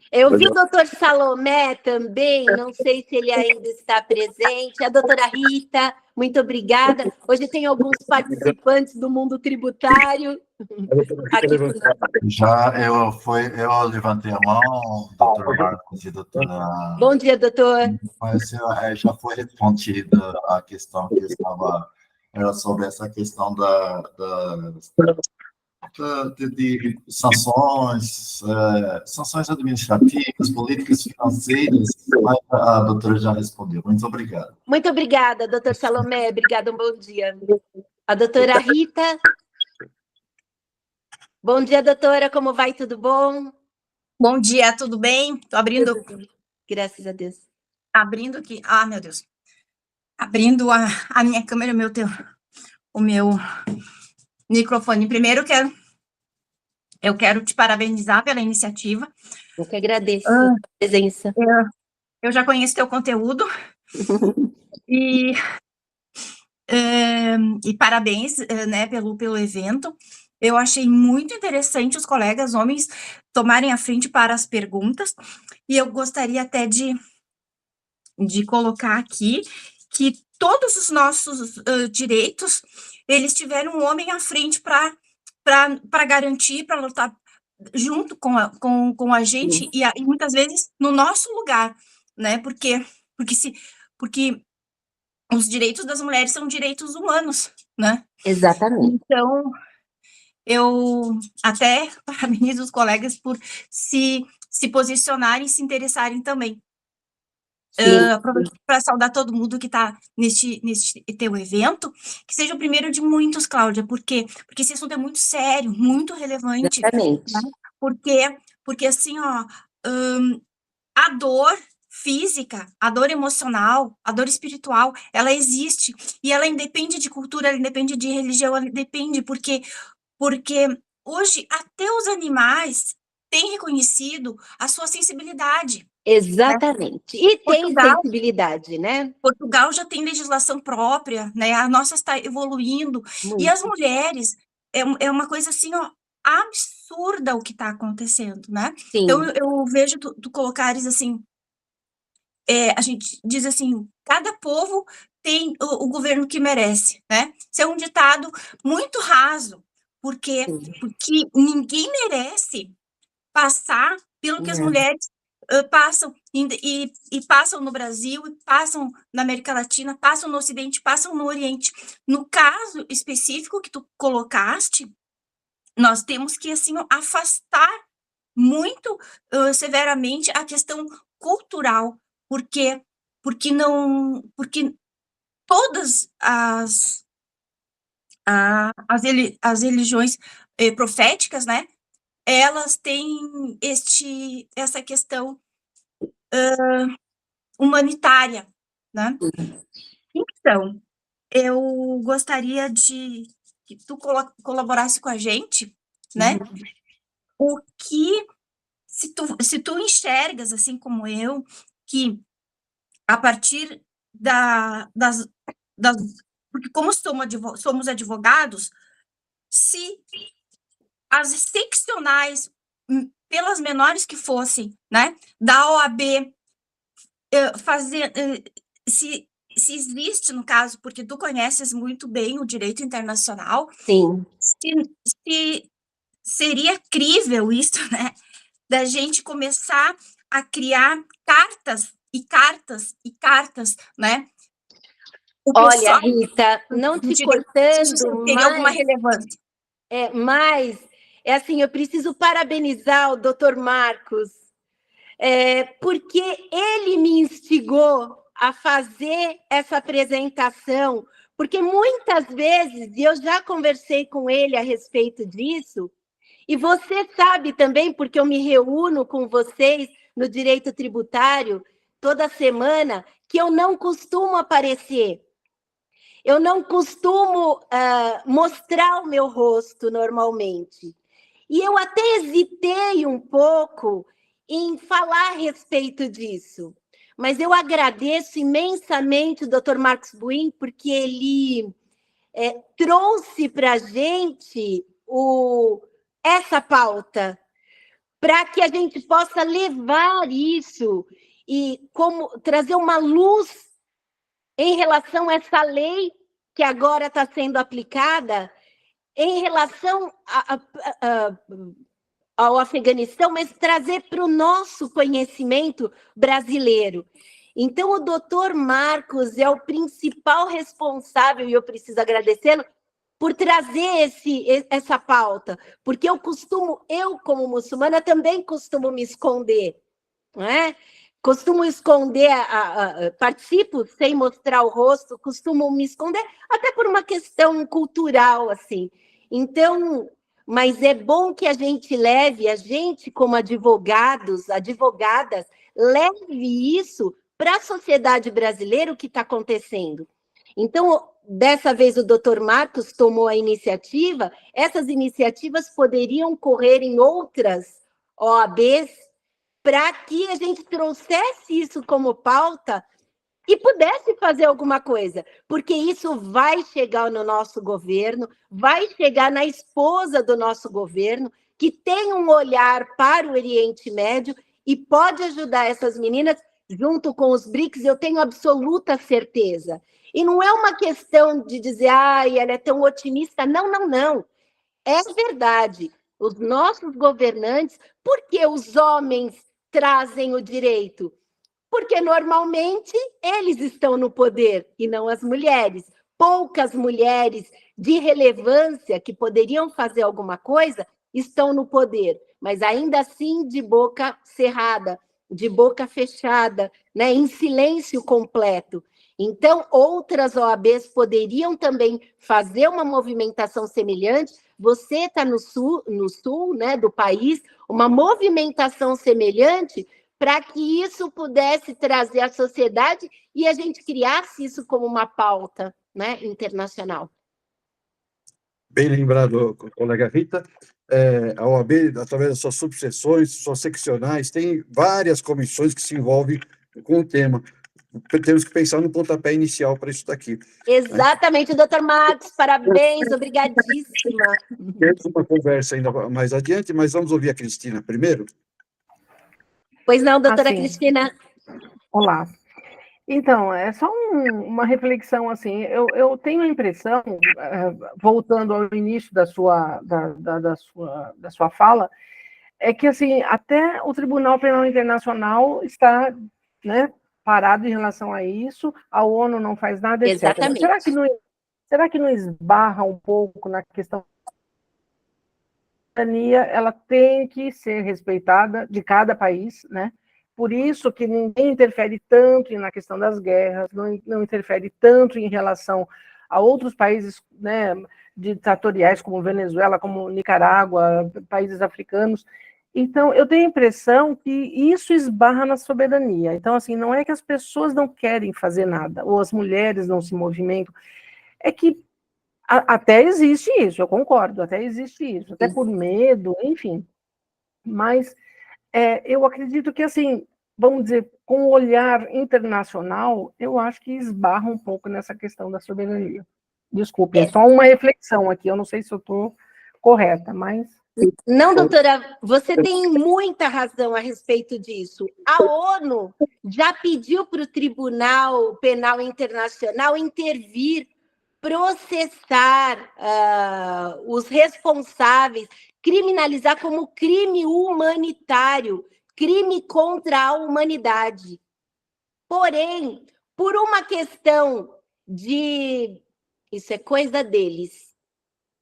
B: Eu vi o doutor Salomé também, não sei se ele ainda está presente. A doutora Rita, muito obrigada. Hoje tem alguns participantes do mundo tributário.
E: Já eu levantei a mão, doutor Marcos e doutora...
B: Bom dia, doutor.
E: Mas já foi respondida a questão que estava... Era sobre essa questão de sanções, sanções administrativas, políticas financeiras, mas a doutora já respondeu. Muito obrigado.
B: Muito obrigada, doutor Salomé. Obrigada, um bom dia. A doutora Rita. Bom dia, doutora. Como vai? Tudo bom?
F: Bom dia, tudo bem? Estou abrindo...
B: Graças a Deus.
F: Abrindo aqui... Ah, meu Deus. Abrindo a minha câmera, o meu microfone. Primeiro, eu quero te parabenizar pela iniciativa.
B: Eu que agradeço a presença.
F: Eu já conheço teu conteúdo. E parabéns, né, pelo evento. Eu achei muito interessante os colegas homens tomarem a frente para as perguntas. E eu gostaria até de colocar aqui que todos os nossos direitos, eles tiveram um homem à frente para garantir, para lutar junto com a gente e muitas vezes no nosso lugar, né? Porque os direitos das mulheres são direitos humanos, né?
B: Exatamente.
F: Então, eu até parabenizo os colegas por se posicionarem e se interessarem também. Aproveito para saudar todo mundo que está neste teu evento, que seja o primeiro de muitos, Cláudia, porque esse assunto é muito sério, muito relevante,
B: Exatamente.
F: né? Porque assim, ó, a dor física, a dor emocional, a dor espiritual, ela existe, e ela independe de cultura, ela independe de religião, ela depende, porque hoje até os animais têm reconhecido a sua sensibilidade.
B: Exatamente. E tem
F: Portugal,
B: sensibilidade, né?
F: Portugal já tem legislação própria, né? A nossa está evoluindo.
B: Muito.
F: E as mulheres, é uma coisa assim, ó, absurda o que está acontecendo, né?
B: Sim.
F: Então, eu vejo tu colocares assim, a gente diz assim, cada povo tem o governo que merece, né? Isso é um ditado muito raso, porque ninguém merece passar pelo que as mulheres passam, e passam no Brasil, e passam na América Latina, passam no Ocidente, passam no Oriente. No caso específico que tu colocaste, nós temos que, assim, afastar muito severamente a questão cultural, porque todas as religiões proféticas, né, elas têm essa questão humanitária, né? Então, eu gostaria de que tu colaborasse com a gente, né? O que, se tu enxergas, assim como eu, que a partir das porque como somos advogados, se as seccionais, pelas menores que fossem, né, da OAB, se existe, no caso, porque tu conheces muito bem o direito internacional,
B: Sim.
F: se seria crível isso, né, da gente começar a criar cartas e cartas e cartas, né?
B: Olha, Rita, não te cortando,
F: teria alguma relevância.
B: Mas, assim, eu preciso parabenizar o doutor Marcos, porque ele me instigou a fazer essa apresentação, porque muitas vezes, e eu já conversei com ele a respeito disso, e você sabe também, porque eu me reúno com vocês no direito tributário toda semana, que eu não costumo aparecer. Eu não costumo mostrar o meu rosto normalmente. E eu até hesitei um pouco em falar a respeito disso. Mas eu agradeço imensamente o Dr. Marcos Buim, porque ele trouxe para a gente essa pauta, para que a gente possa levar isso e trazer uma luz em relação a essa lei que agora está sendo aplicada, em relação ao Afeganistão, mas trazer para o nosso conhecimento brasileiro. Então, o doutor Marcos é o principal responsável, e eu preciso agradecê-lo, por trazer essa pauta, porque eu, como muçulmana, também costumo me esconder, não é? Costumo esconder, participo sem mostrar o rosto, costumo me esconder, até por uma questão cultural, assim. Então, mas é bom que a gente como advogadas, leve isso para a sociedade brasileira, o que está acontecendo. Então, dessa vez o doutor Marcos tomou a iniciativa, essas iniciativas poderiam correr em outras OABs, para que a gente trouxesse isso como pauta e pudesse fazer alguma coisa, porque isso vai chegar no nosso governo, vai chegar na esposa do nosso governo, que tem um olhar para o Oriente Médio e pode ajudar essas meninas junto com os BRICS, eu tenho absoluta certeza. E não é uma questão de dizer, ela é tão otimista. Não, não, não. É verdade. Os nossos governantes, porque os homens trazem o direito? Porque normalmente eles estão no poder e não as mulheres. Poucas mulheres de relevância, que poderiam fazer alguma coisa, estão no poder, mas ainda assim de boca cerrada, de boca fechada, né, em silêncio completo. Então, outras OABs poderiam também fazer uma movimentação semelhante. Você está no sul, né, do país, uma movimentação semelhante para que isso pudesse trazer à sociedade e a gente criasse isso como uma pauta, né, internacional.
A: Bem lembrado, colega Rita. A OAB, através das suas subseções, suas seccionais, tem várias comissões que se envolvem com o tema. Temos que pensar no pontapé inicial para isso daqui.
B: Exatamente, doutor Marcos, parabéns, obrigadíssima.
A: Temos uma conversa ainda mais adiante, mas vamos ouvir a Cristina primeiro.
B: Pois não, doutora
G: Assim,
B: Cristina?
G: Olá. Então, é só uma reflexão, assim, eu tenho a impressão, voltando ao início da sua fala, é que, assim, até o Tribunal Penal Internacional está, né, parado em relação a isso, a ONU não faz nada, etc.
B: Exatamente.
G: Será que não esbarra um pouco na questão da soberania? Ela tem que ser respeitada de cada país, né? Por isso que ninguém interfere tanto na questão das guerras, não interfere tanto em relação a outros países, né, ditatoriais, como Venezuela, como Nicarágua, países africanos. Então, eu tenho a impressão que isso esbarra na soberania. Então, assim, não é que as pessoas não querem fazer nada, ou as mulheres não se movimentam, é que até existe isso, eu concordo, até existe isso, até por medo, enfim. Mas eu acredito que, assim, vamos dizer, com o olhar internacional, eu acho que esbarra um pouco nessa questão da soberania. Desculpe, é só uma reflexão aqui, eu não sei se eu estou correta, mas...
B: Não, doutora, você tem muita razão a respeito disso. A ONU já pediu para o Tribunal Penal Internacional intervir, processar os responsáveis, criminalizar como crime humanitário, crime contra a humanidade. Porém, por uma questão de... Isso é coisa deles,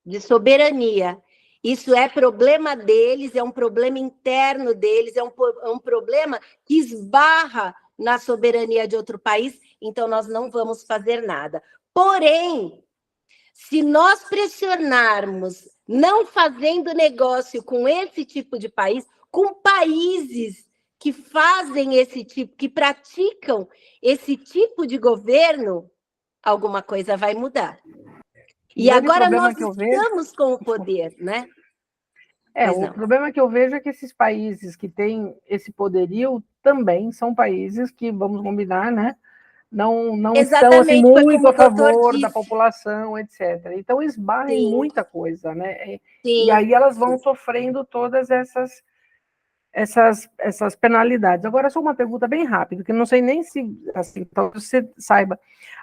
B: de soberania. Isso é problema deles, é um problema interno deles, é um problema que esbarra na soberania de outro país, então nós não vamos fazer nada. Porém, se nós pressionarmos, não fazendo negócio com esse tipo de país, com países que fazem esse tipo, que praticam esse tipo de governo, alguma coisa vai mudar. E agora nós estamos com o poder, né?
G: O problema que eu vejo é que esses países que têm esse poderio também são países que, vamos combinar, né? Não estão assim, muito a favor da população, etc. Então, esbarra em muita coisa, né? E aí elas vão sofrendo todas essas penalidades. Agora, só uma pergunta bem rápida, que não sei nem se, assim, talvez você saiba,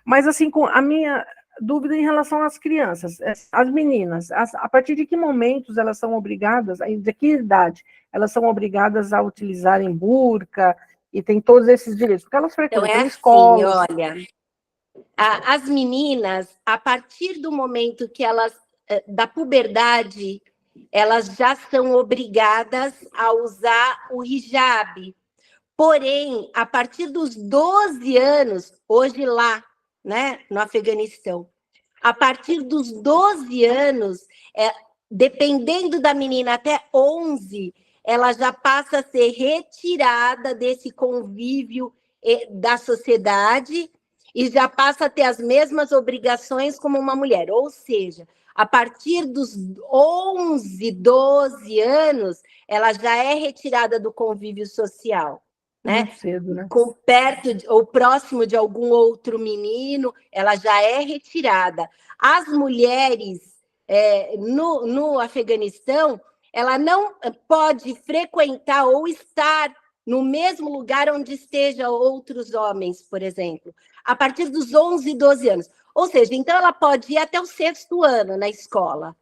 G: mas, assim, com a minha dúvida em relação às crianças, as meninas, a partir de que momentos elas são obrigadas, de que idade elas são obrigadas a utilizarem burca e tem todos esses direitos? Porque elas frequentam escolas.
B: Olha, as meninas, a partir do momento que elas, da puberdade, elas já são obrigadas a usar o hijab. Porém, a partir dos 12 anos, hoje lá, né, no Afeganistão, a partir dos 12 anos, dependendo da menina até 11, ela já passa a ser retirada desse convívio da sociedade e já passa a ter as mesmas obrigações como uma mulher. Ou seja, a partir dos 11, 12 anos, ela já é retirada do convívio social. Né?
G: Muito cedo, né?
B: Perto ou próximo de algum outro menino, ela já é retirada. As mulheres no Afeganistão, ela não pode frequentar ou estar no mesmo lugar onde estejam outros homens, por exemplo, a partir dos 11, 12 anos. Ou seja, então ela pode ir até o 6º ano na escola,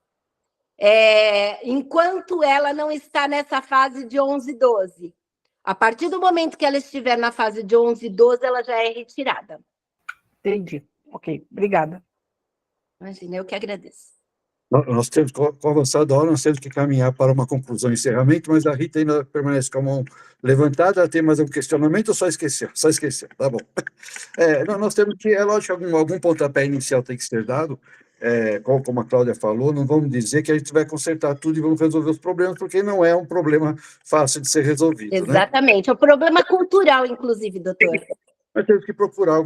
B: enquanto ela não está nessa fase de 11, 12. A partir do momento que ela estiver na fase de 11, 12, ela já é retirada.
G: Entendi. Ok, obrigada.
B: Imagina, eu que agradeço.
A: Nós temos, com o avançar da hora, nós temos que caminhar para uma conclusão e encerramento, mas a Rita ainda permanece com a mão levantada. Ela tem mais algum questionamento ou só esqueceu? Só esqueceu, tá bom. Nós temos que, é lógico, algum pontapé inicial tem que ser dado, como a Cláudia falou, não vamos dizer que a gente vai consertar tudo e vamos resolver os problemas, porque não é um problema fácil de ser resolvido, né?
B: Exatamente, é um problema cultural, inclusive, doutor.
A: Nós temos que procurar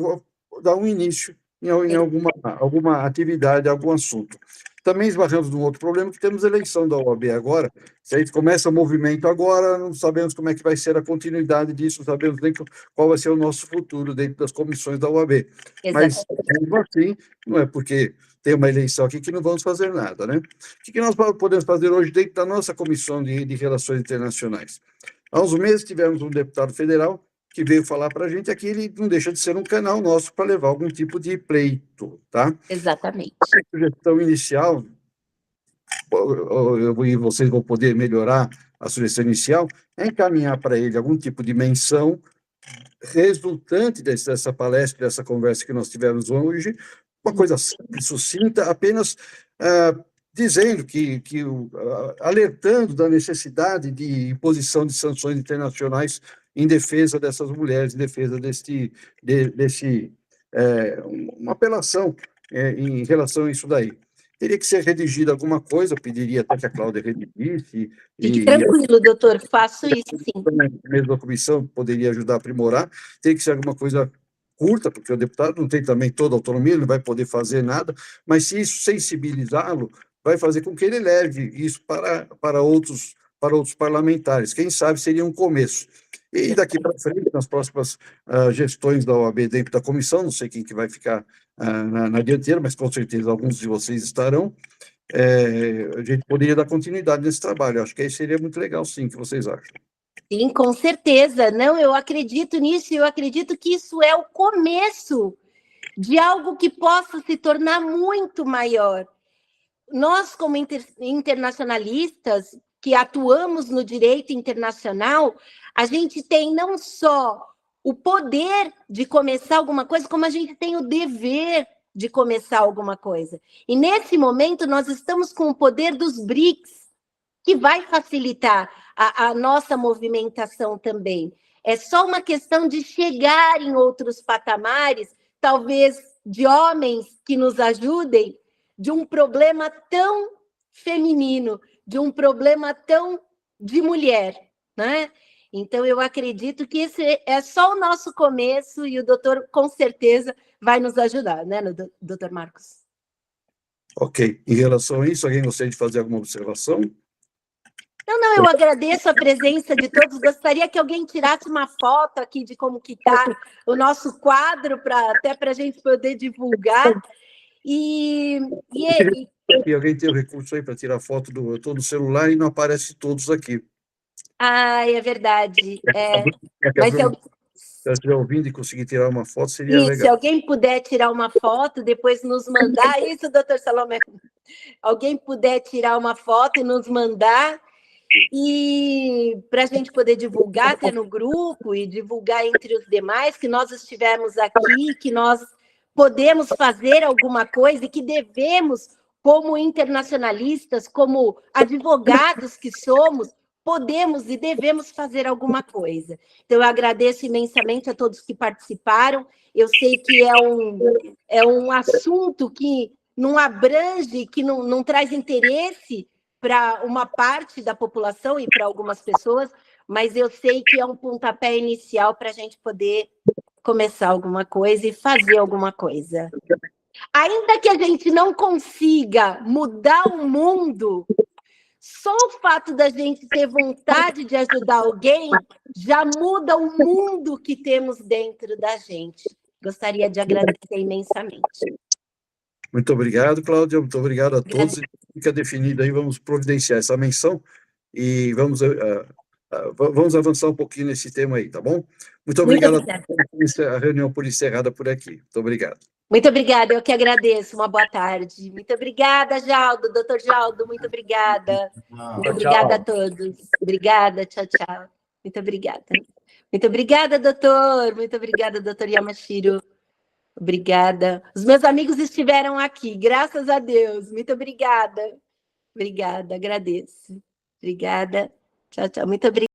A: dar um início em alguma atividade, algum assunto. Também esbarramos num outro problema, que temos eleição da OAB agora. Se a gente começa o movimento agora, não sabemos como é que vai ser a continuidade disso, não sabemos nem qual vai ser o nosso futuro dentro das comissões da OAB. Mas, mesmo assim, não é porque tem uma eleição aqui que não vamos fazer nada, né? O que nós podemos fazer hoje dentro da nossa comissão de Relações Internacionais? Há uns meses tivemos um deputado federal que veio falar para a gente aqui, ele não deixa de ser um canal nosso para levar algum tipo de pleito, tá?
B: Exatamente.
A: A sugestão inicial, e vocês vão poder melhorar a sugestão inicial, é encaminhar para ele algum tipo de menção resultante dessa palestra, dessa conversa que nós tivemos hoje, uma coisa simples, sucinta, apenas dizendo alertando da necessidade de imposição de sanções internacionais em defesa dessas mulheres, em defesa uma apelação em relação a isso daí. Teria que ser redigida alguma coisa, eu pediria até que a Cláudia redigisse.
B: Fique tranquilo, doutor, faço isso sim.
A: Mesmo a comissão poderia ajudar a aprimorar, teria que ser alguma coisa curta, porque o deputado não tem também toda a autonomia, ele não vai poder fazer nada, mas se isso sensibilizá-lo, vai fazer com que ele leve isso para outros parlamentares. Quem sabe seria um começo. E daqui para frente, nas próximas gestões da OAB dentro da comissão, não sei quem que vai ficar na dianteira, mas com certeza alguns de vocês estarão, a gente poderia dar continuidade nesse trabalho. Acho que aí seria muito legal, sim, o que vocês acham?
B: Sim, com certeza. Não, eu acredito nisso, eu acredito que isso é o começo de algo que possa se tornar muito maior. Nós, como internacionalistas, que atuamos no direito internacional, a gente tem não só o poder de começar alguma coisa, como a gente tem o dever de começar alguma coisa. E nesse momento nós estamos com o poder dos BRICS, que vai facilitar a nossa movimentação também. É só uma questão de chegar em outros patamares, talvez de homens que nos ajudem, de um problema tão feminino, de um problema tão de mulher, né? Então, eu acredito que esse é só o nosso começo e o doutor, com certeza, vai nos ajudar, né, doutor Marcos?
A: Ok. Em relação a isso, alguém gostaria de fazer alguma observação?
B: Não, eu agradeço a presença de todos. Gostaria que alguém tirasse uma foto aqui de como que está o nosso quadro, até para a gente poder divulgar. E
A: alguém tem o recurso aí para tirar foto eu estou no celular e não aparece todos aqui.
B: Ah, é verdade. Mas
A: se eu estiver ouvindo e conseguir tirar uma foto, seria legal.
B: Se alguém puder tirar uma foto, depois nos mandar, isso, doutor Salomé, alguém puder tirar uma foto e nos mandar, e para a gente poder divulgar até no grupo e divulgar entre os demais, que nós estivemos aqui, que nós podemos fazer alguma coisa e que devemos, como internacionalistas, como advogados que somos, podemos e devemos fazer alguma coisa. Então, eu agradeço imensamente a todos que participaram. Eu sei que é um assunto que não abrange, que não traz interesse para uma parte da população e para algumas pessoas, mas eu sei que é um pontapé inicial para a gente poder começar alguma coisa e fazer alguma coisa. Ainda que a gente não consiga mudar o mundo, só o fato da gente ter vontade de ajudar alguém já muda o mundo que temos dentro da gente. Gostaria de agradecer imensamente.
A: Muito obrigado, Cláudia. Muito obrigado a todos. Fica definido aí, vamos providenciar essa menção e vamos avançar um pouquinho nesse tema aí, tá bom? Muito obrigado. A reunião por encerrada por aqui. Muito obrigado.
B: Muito obrigada, eu que agradeço. Uma boa tarde. Muito obrigada, Jaldo, doutor Jaldo, muito obrigada. Muito obrigada a todos. Obrigada, tchau, tchau. Muito obrigada. Muito obrigada, doutor. Muito obrigada, doutor Yamashiro. Obrigada. Os meus amigos estiveram aqui, graças a Deus. Muito obrigada. Obrigada, agradeço. Obrigada. Tchau, tchau. Muito obrigada.